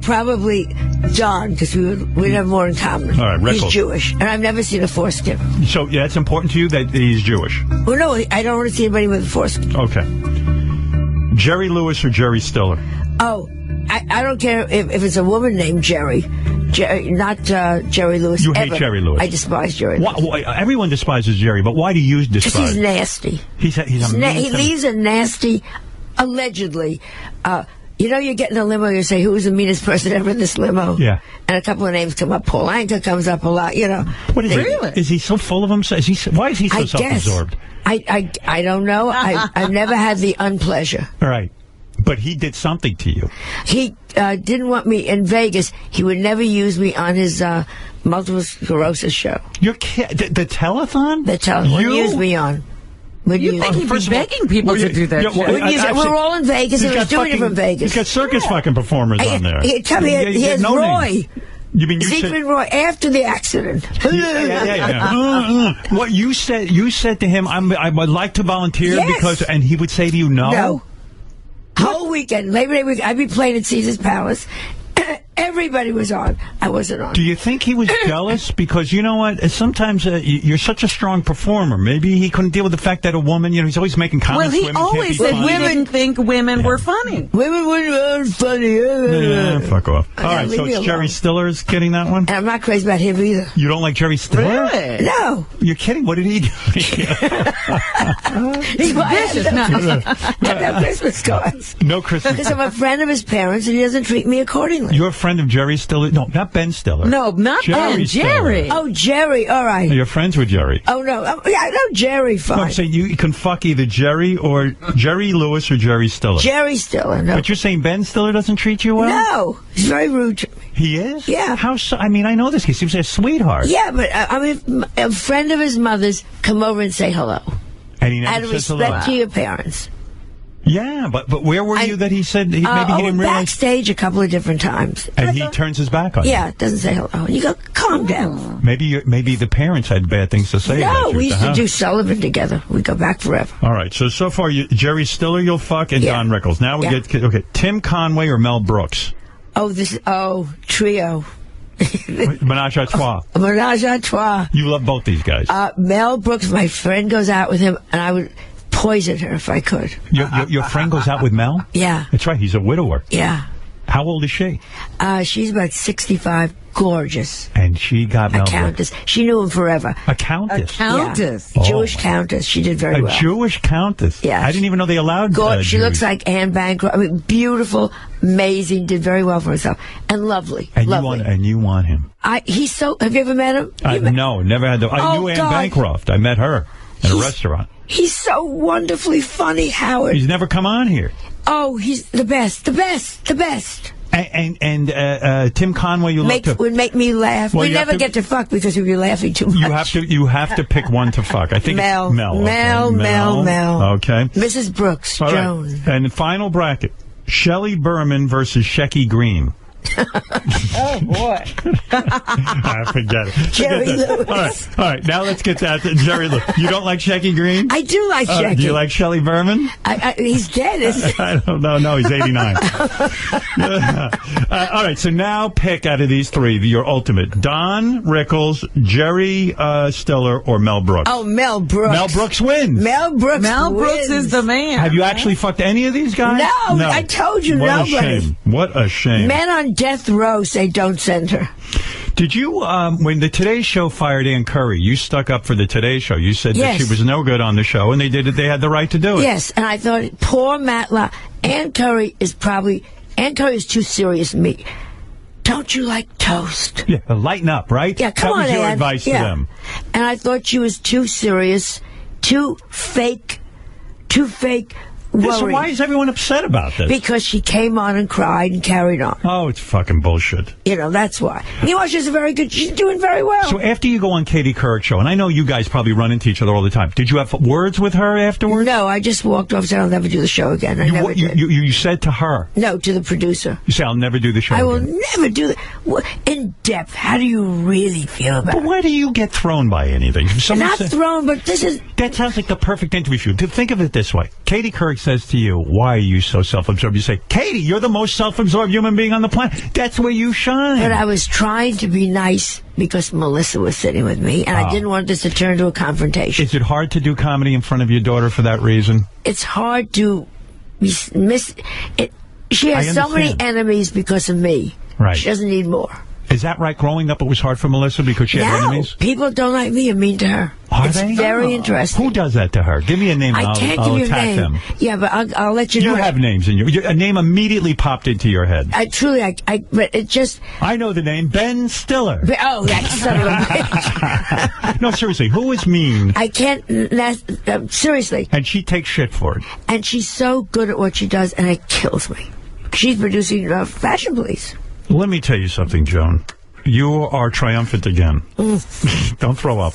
B: Probably Don, because we'd have more in common.
A: All right, Rickles.
B: He's Jewish, and I've never seen a foreskin.
A: So, yeah, it's important to you that he's Jewish?
B: Well, no, I don't want to see anybody with a foreskin.
A: Okay. Jerry Lewis or Jerry Stiller?
B: Oh, I don't care if it's a woman named Jerry. Not Jerry Lewis.
A: You hate Jerry Lewis.
B: I despise Jerry Lewis.
A: Everyone despises Jerry, but why do you despise him?
B: He's nasty.
A: He's
B: He leaves a nasty, allegedly. You get in a limo, you say, who's the meanest person ever in this limo?
A: Yeah.
B: And a couple of names come up. Paul Anka comes up a lot,
A: What is
C: Really?
A: Is he so full of himself? Why is he so self-absorbed?
B: I don't know. I've never had the unpleasure.
A: All right. But he did something to you.
B: He didn't want me in Vegas. He would never use me on his multiple sclerosis show.
A: The telethon?
B: The telethon. Wouldn't use me on.
C: You think he'd be begging people to do that?
B: We're all in Vegas, and he was doing it from Vegas.
A: He's got circus fucking performers on there.
B: He has Roy.
A: You mean
B: Siegfried Roy after the accident?
A: Yeah. What you said to him, I would like to volunteer because, and he would say to you, no.
B: Whole weekend, Labor Day week, I'd be playing at Caesar's Palace. Everybody was on. I wasn't on.
A: Do you think he was jealous? Because you know what? Sometimes you're such a strong performer. Maybe he couldn't deal with the fact that a woman, he's always making comments.
C: Well, he always said women think women were funny.
B: Women were funny.
A: Yeah, fuck off. All right, so it's Jerry Stiller's getting that one?
B: And I'm not crazy about him either.
A: You don't like Jerry Stiller?
C: Really?
B: No.
A: You're kidding. What did he do?
B: He's vicious. No Christmas cards.
A: No Christmas
B: Because I'm a friend of his parents, and he doesn't treat me accordingly.
A: You're a friend of Jerry Stiller? No, not Ben Stiller.
C: No, not Ben. Jerry.
B: Oh, Jerry. All right.
A: You're friends with Jerry.
B: Oh, no. Yeah, I know Jerry fine.
A: No, I'm saying you can fuck either Jerry or Jerry Lewis or Jerry Stiller.
B: Jerry Stiller, no.
A: But you're saying Ben Stiller doesn't treat you well?
B: No. He's very rude to me.
A: He is?
B: Yeah.
A: How so? I mean, I know this. He seems like a sweetheart.
B: Yeah, but I mean, a friend of his mother's come over and say hello.
A: And he never
B: Out of
A: says
B: respect
A: hello.
B: to your parents.
A: Yeah, but where were you that he said maybe he didn't realize?
B: Backstage a couple of different times.
A: And he turns his back on you.
B: Yeah, doesn't say hello. And you go, calm down.
A: Maybe the parents had bad things to say about
B: No,
A: you.
B: we used to do Sullivan together. We go back forever.
A: All right, so far, Jerry Stiller you'll fuck and Don Rickles. Now we get, okay, Tim Conway or Mel Brooks?
B: Trio.
A: Menage a trois.
B: Menage a trois.
A: You love both these guys.
B: Mel Brooks, my friend goes out with him, and I would poison her if I could.
A: Your friend goes out with Mel?
B: Yeah.
A: That's right, he's a widower.
B: Yeah.
A: How old is she?
B: She's about 65, gorgeous.
A: And she got Mel
B: countess.
A: Brooks.
B: She knew him forever.
A: A countess?
C: A countess.
B: Yeah. Jewish countess. She did very well.
A: A Jewish countess?
B: Yeah.
A: I didn't even know they allowed
B: she
A: Jews.
B: looks like Anne Bancroft. I mean, beautiful, amazing, did very well for herself. And lovely.
A: And
B: lovely.
A: You want him?
B: Have you ever met him?
A: No, never had I knew Anne Bancroft. I met her at a restaurant.
B: He's so wonderfully funny, Howard.
A: He's never come on here.
B: Oh, he's the best.
A: And Tim Conway,
B: would make me laugh.
A: Well,
B: we never get to fuck because we'd be laughing too much.
A: You have to pick one to fuck. I think
B: Mel.
A: it's Mel.
B: Mel.
A: Okay.
B: Mrs. Brooks,
A: all
B: Joan.
A: Right. And the final bracket: Shelley Berman versus Shecky Green.
C: Oh boy!
A: Forget it.
B: Jerry Lewis.
A: All right. Now let's get that to Jerry Lewis. You don't like Shecky Green?
B: I do like Shecky.
A: Do you like Shelley Berman?
B: He's dead, isn't he?
A: I don't know. No, he's 89. All right. So now pick out of these three your ultimate: Don Rickles, Jerry Stiller, or Mel Brooks.
B: Oh, Mel Brooks.
A: Mel Brooks wins.
B: Mel Brooks
C: is the man.
A: Have you actually fucked any of these guys?
B: No. I told you,
A: what
B: nobody.
A: A shame. What a shame.
B: Men on death row say don't send her.
A: Did you, when the Today Show fired Ann Curry, you stuck up for the Today Show. You said that she was no good on the show, and they did it. They had the right to do it.
B: Yes, and I thought, poor Matlock. Ann Curry is too serious for me. Don't you like toast?
A: Yeah, lighten up, right?
B: Yeah, come on,
A: That was your
B: Ann.
A: advice to them.
B: And I thought she was too serious, too fake.
A: Yeah, so why is everyone upset about this?
B: Because she came on and cried and carried on.
A: Oh, it's fucking bullshit.
B: That's why. Meanwhile, she's doing very well.
A: So after you go on Katie Couric show, and I know you guys probably run into each other all the time, did you have words with her afterwards?
B: No, I just walked off and said I'll never do the show again.
A: You said to her?
B: No, to the producer.
A: You say, I'll never do the show
B: I will
A: again.
B: never do that. In depth, how do you really feel about it?
A: But why do you get thrown by anything?
B: Not thrown, but this is...
A: That sounds like the perfect interview for you. To think of it this way. Katie Couric says to you, why are you so self-absorbed? You say, Katie, you're the most self-absorbed human being on the planet. That's where you shine.
B: But I was trying to be nice because Melissa was sitting with me, and I didn't want this to turn into a confrontation.
A: Is it hard to do comedy in front of your daughter for that reason?
B: It's hard to miss it. She has so many enemies because of me.
A: Right.
B: She doesn't need more.
A: Is that right? Growing up, it was hard for Melissa because she had enemies?
B: People don't like me and mean to her.
A: Are they?
B: It's very interesting.
A: Who does that to her? Give me a name and
B: I can't
A: I'll
B: give you
A: attack
B: a name.
A: them.
B: Yeah, but I'll let you know.
A: You have names in your... A name immediately popped into your head.
B: But it just...
A: I know the name, Ben Stiller.
B: Oh, that son of a bitch.
A: No, seriously, who is mean?
B: I can't... seriously.
A: And she takes shit for it.
B: And she's so good at what she does, and it kills me. She's producing Fashion Police.
A: Let me tell you something, Joan. You are triumphant again. Don't throw up.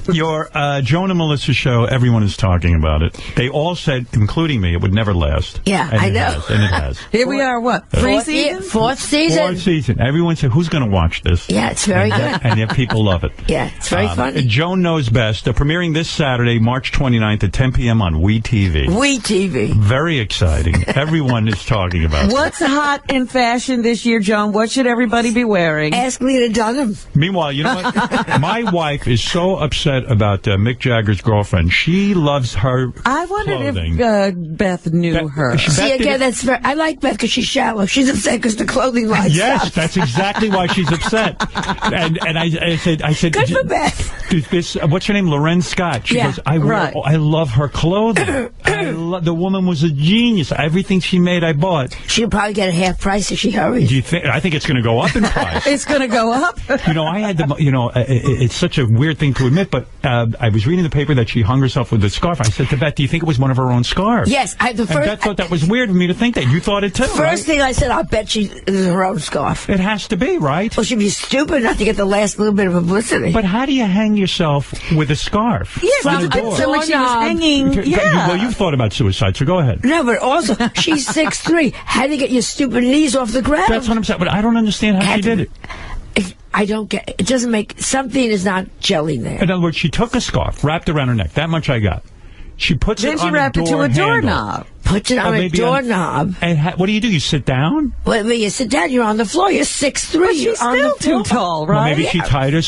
A: Your Joan and Melissa show, everyone is talking about it. They all said, including me, it would never last.
B: Yeah,
A: and
B: I know.
A: And it has.
C: Here we are, what,
B: Fourth season? Fourth season.
A: Everyone said, who's going to watch this?
B: Yeah, it's very good.
A: And yet people love it.
B: Yeah, it's very funny.
A: Joan Knows Best. Premiering this Saturday, March 29th at 10 p.m. on WeTV.
B: WeTV.
A: Very exciting. Everyone is talking about it.
C: What's hot in fashion this year, Joan? What should everybody be wearing?
B: Ask Lena Dunham.
A: Meanwhile, you know what? My wife is so upset about Mick Jagger's girlfriend. She loves her
C: I wondered
A: clothing.
C: if Beth knew her.
B: See, again, I like Beth because she's shallow. She's upset because the clothing line
A: Yes,
B: stops.
A: that's exactly why she's upset. And I said,
B: Good for Beth.
A: What's her name? Loren Scott. She goes, I love her clothing. The woman was a genius. Everything she made, I bought.
B: She'll probably get a half price if she hurries.
A: Do you think? I think it's going to go up in price.
C: It's going to go up?
A: You know, I had it's such a weird thing to admit, but I was reading the paper that she hung herself with a scarf. I said to Beth, do you think it was one of her own scarves?
B: Yes.
A: And Beth thought that was weird for me to think that. You thought it too,
B: First thing I said, I'll bet she is her own scarf.
A: It has to be, right?
B: Well, she'd be stupid not to get the last little bit of publicity.
A: But how do you hang yourself with a scarf?
C: Yes,
A: on the door?
C: so like she was hanging. Yeah.
A: Well, you've thought about suicide, so go ahead.
B: No, but also, she's 6'3". How do you get your stupid knees off the ground?
A: That's what I'm saying, but I don't understand how she did it.
B: I don't get it. Doesn't make, something is not gelling there.
A: In other words, she took a scarf, wrapped around her neck. That much I got. She puts it on a door
C: Then she wrapped it to a doorknob.
B: Puts it on a doorknob.
A: And what do? You sit down?
B: Well, when you sit down, you're on the floor. You're 6'3".
C: But she's still too tall, right?
A: Well, maybe she tied her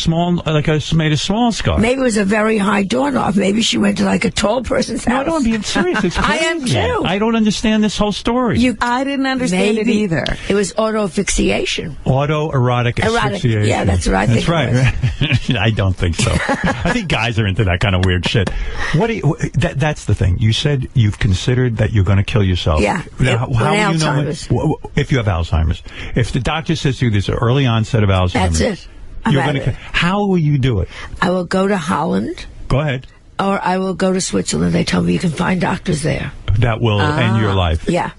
A: made a small scarf.
B: Maybe it was a very high doorknob. Maybe she went to like a tall person's house.
A: No, I'm being serious. It's crazy.
B: I am too.
A: I don't understand this whole story.
C: I didn't understand it either.
B: It was autoasphyxiation.
A: Autoerotic asphyxiation.
B: Yeah, that's what I think.
A: That's right. I don't think so. I think guys are into that kind of weird shit. That's the thing. You said you've considered that you're going to kill yourself.
B: Yeah.
A: Now, how will you know if you have Alzheimer's? If the doctor says to you there's an early onset of Alzheimer's,
B: that's it.
A: You're going to. How will you do it?
B: I will go to Holland.
A: Go ahead.
B: Or I will go to Switzerland. They told me you can find doctors there.
A: That will end your life.
B: Yeah.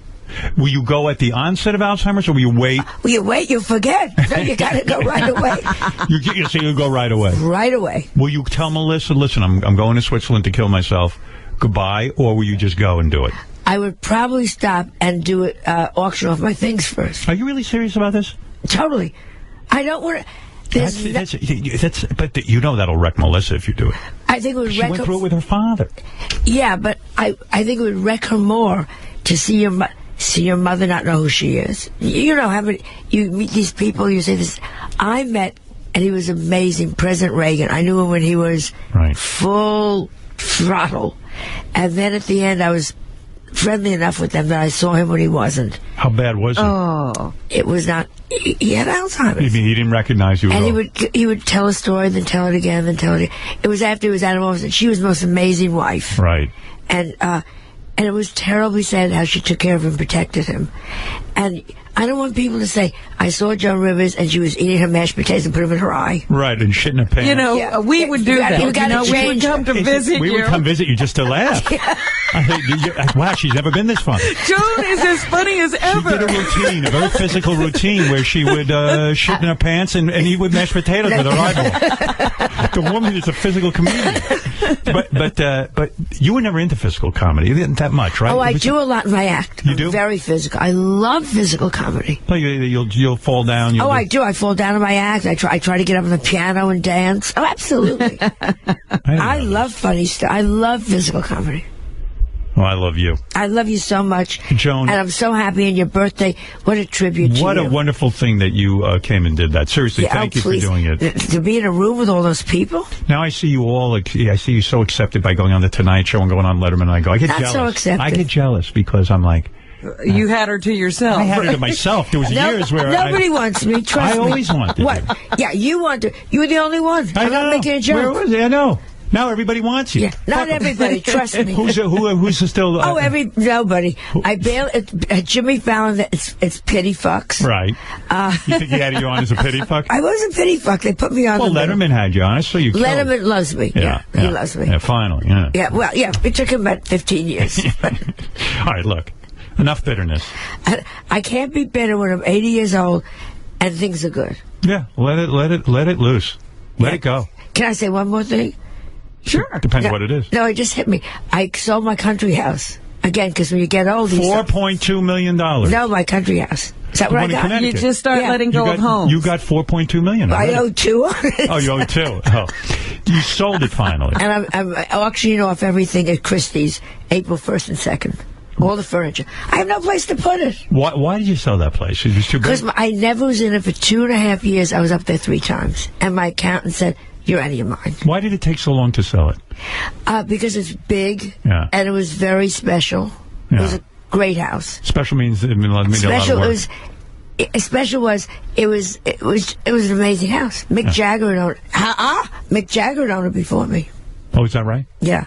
A: Will you go at the onset of Alzheimer's, or will you wait?
B: Will you wait? You'll forget. So you got to go right away.
A: You'll go right away.
B: Right away.
A: Will you tell Melissa, listen, I'm going to Switzerland to kill myself. Goodbye, or will you just go and do it?
B: I would probably stop and do it, auction off my things first.
A: Are you really serious about this?
B: Totally. I don't want to.
A: But you know that'll wreck Melissa if you do it.
B: I think it would
A: she
B: wreck
A: went
B: her.
A: through it with her father.
B: Yeah, but I think it would wreck her more to see your mother not know who she is. You know how many you meet these people. You say this. I met, and he was amazing. President Reagan. I knew him when he was full throttle, and then at the end I was friendly enough with them that I saw him when he wasn't.
A: How bad was he?
B: Oh, it was not. He had Alzheimer's.
A: You mean he didn't recognize you?
B: And he would tell a story, then tell it again, then tell it again. It was after he was out of office, and she was the most amazing wife.
A: Right.
B: And it was terribly sad how she took care of him, protected him. And I don't want people to say, I saw Joan Rivers and she was eating her mashed potatoes and put them in her eye.
A: Right, and shit in her pants.
C: You know, we would do that.
B: We would
C: come to visit you.
A: We would come visit you just to laugh. Wow, she's never been this fun.
C: Joan is as funny as ever.
A: She did a routine, a very physical routine, where she would shit in her pants and eat with mashed potatoes with her eyeball. The woman is a physical comedian. But you were never into physical comedy. You didn't that much, right?
B: Oh, I do a lot in my act.
A: You do?
B: Very physical. I love physical comedy.
A: So you'll fall down.
B: I do. I fall down in my act. I try to get up on the piano and dance. Oh, absolutely. I love funny stuff. I love physical comedy.
A: Well, I love you.
B: I love you so much,
A: Joan.
B: And I'm so happy in your birthday. What a tribute to you.
A: What a wonderful thing that you came and did that. Seriously, thank you for doing it.
B: To be in a room with all those people?
A: Now I see you all, I see you so accepted by going on The Tonight Show and going on Letterman, and I go, I get jealous.
B: So accepted.
A: I get jealous because I'm like...
C: You had her to yourself.
A: I had her to myself. There was years where
B: nobody wants me. Trust me.
A: I always wanted.
B: What? Yeah, you want to. You were the only one. I'm not making a joke.
A: Where was it? I know. Now everybody wants you.
B: Yeah, not everybody. Trust me.
A: Who's still?
B: Nobody. I bail at Jimmy Fallon. It's pity fucks.
A: Right. You think he had you on as a pity fuck?
B: I was a pity fuck. They put me on.
A: Well, Letterman had you on, so you.
B: Letterman loves me. Yeah, he loves me.
A: Yeah, finally. Yeah.
B: Yeah. Well, yeah. It took him about 15 years.
A: All right, look. Enough bitterness.
B: I can't be bitter when I'm 80 years old and things are good.
A: Yeah, let it loose. Let it go.
B: Can I say one more thing?
C: Sure.
A: Depends what it is.
B: No, it just hit me. I sold my country house. Again, because when you get old...
A: $4.2 million.
B: No, my country house. Is that what I got?
C: You just start letting go of homes.
A: You got $4.2 million.
B: I owe $2 on it.
A: Oh, you owe $2. Oh. You sold it finally.
B: And I'm auctioning off everything at Christie's April 1st and 2nd. All the furniture. I have no place to put it.
A: Why did you sell that place? It was too big?
B: Because I never was in it for 2.5 years. I was up there 3 times. And my accountant said, you're out of your mind.
A: Why did it take so long to sell it?
B: Because it's big, and it was very special. Yeah. It was a great house.
A: Special means it made a lot of work.
B: Special was it was an amazing house. Mick Jagger owned it. Mick Jagger owned it before me.
A: Oh, is that right?
B: Yeah.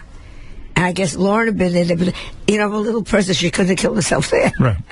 B: And I guess Lauren had been in it, but I'm a little person. She couldn't have killed herself there.
A: Right.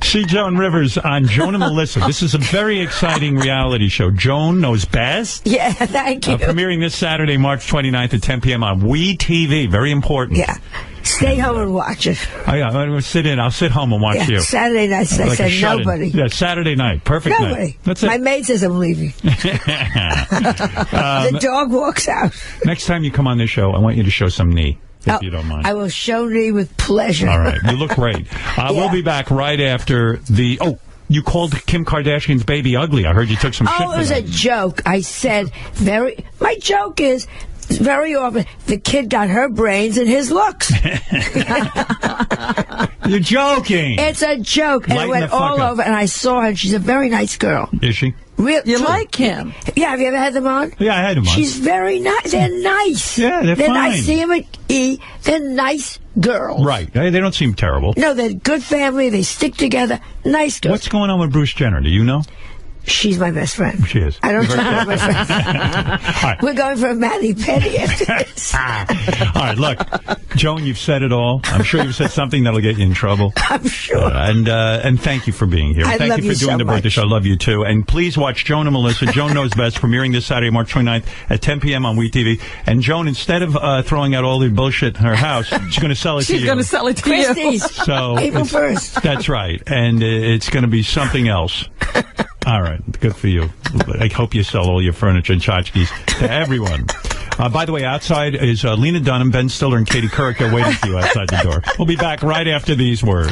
A: See Joan Rivers on Joan and Melissa. This is a very exciting reality show. Joan Knows Best.
B: Yeah, thank you.
A: Premiering this Saturday, March 29th at 10 p.m. on WeTV. Very important.
B: Yeah. Stay home and watch it.
A: I'll sit home and watch you.
B: Saturday night, I said nobody.
A: Yeah, Saturday night. Perfect
B: nobody.
A: Night. That's it.
B: My maid says I'm leaving. The dog walks out.
A: Next time you come on this show, I want you to show some knee, if you don't mind.
B: I will show knee with pleasure.
A: All right. You look great. We'll be back right after the... Oh, you called Kim Kardashian's baby ugly. I heard you took some shit.
B: Oh, it was a joke. I said my joke is... Very often, the kid got her brains and his looks.
A: You're joking.
B: It's a joke. And it went all over, and I saw her, and she's a very nice girl.
A: Is she?
C: You like Kim?
B: Yeah, have you ever had them on?
A: Yeah, I had them on.
B: She's very nice. They're nice.
A: Yeah, they're fine.
B: I see them at E. They're nice girls.
A: Right. They don't seem terrible.
B: No, they're good family. They stick together. Nice girls.
A: What's going on with Bruce Jenner? Do you know?
B: She's my best friend.
A: She is.
B: I don't talk about my friends. Right. We're going for a mani-pedi after this.
A: All right, look, Joan, you've said it all. I'm sure you've said something that'll get you in trouble.
B: I'm sure.
A: And thank you for being here. Thank you for doing the birthday show. I love you, too. And please watch Joan and Melissa, Joan Knows Best, premiering this Saturday, March 29th at 10 p.m. on WeTV. And Joan, instead of throwing out all the bullshit in her house, she's going to sell it to you.
C: She's going to sell it to
B: Christie's.
C: you.
A: So
B: April 1st.
A: That's right. And it's going to be something else. All right. Good for you. I hope you sell all your furniture and tchotchkes to everyone. By the way, outside is Lena Dunham, Ben Stiller, and Katie Couric. They're waiting for you outside the door. We'll be back right after these words.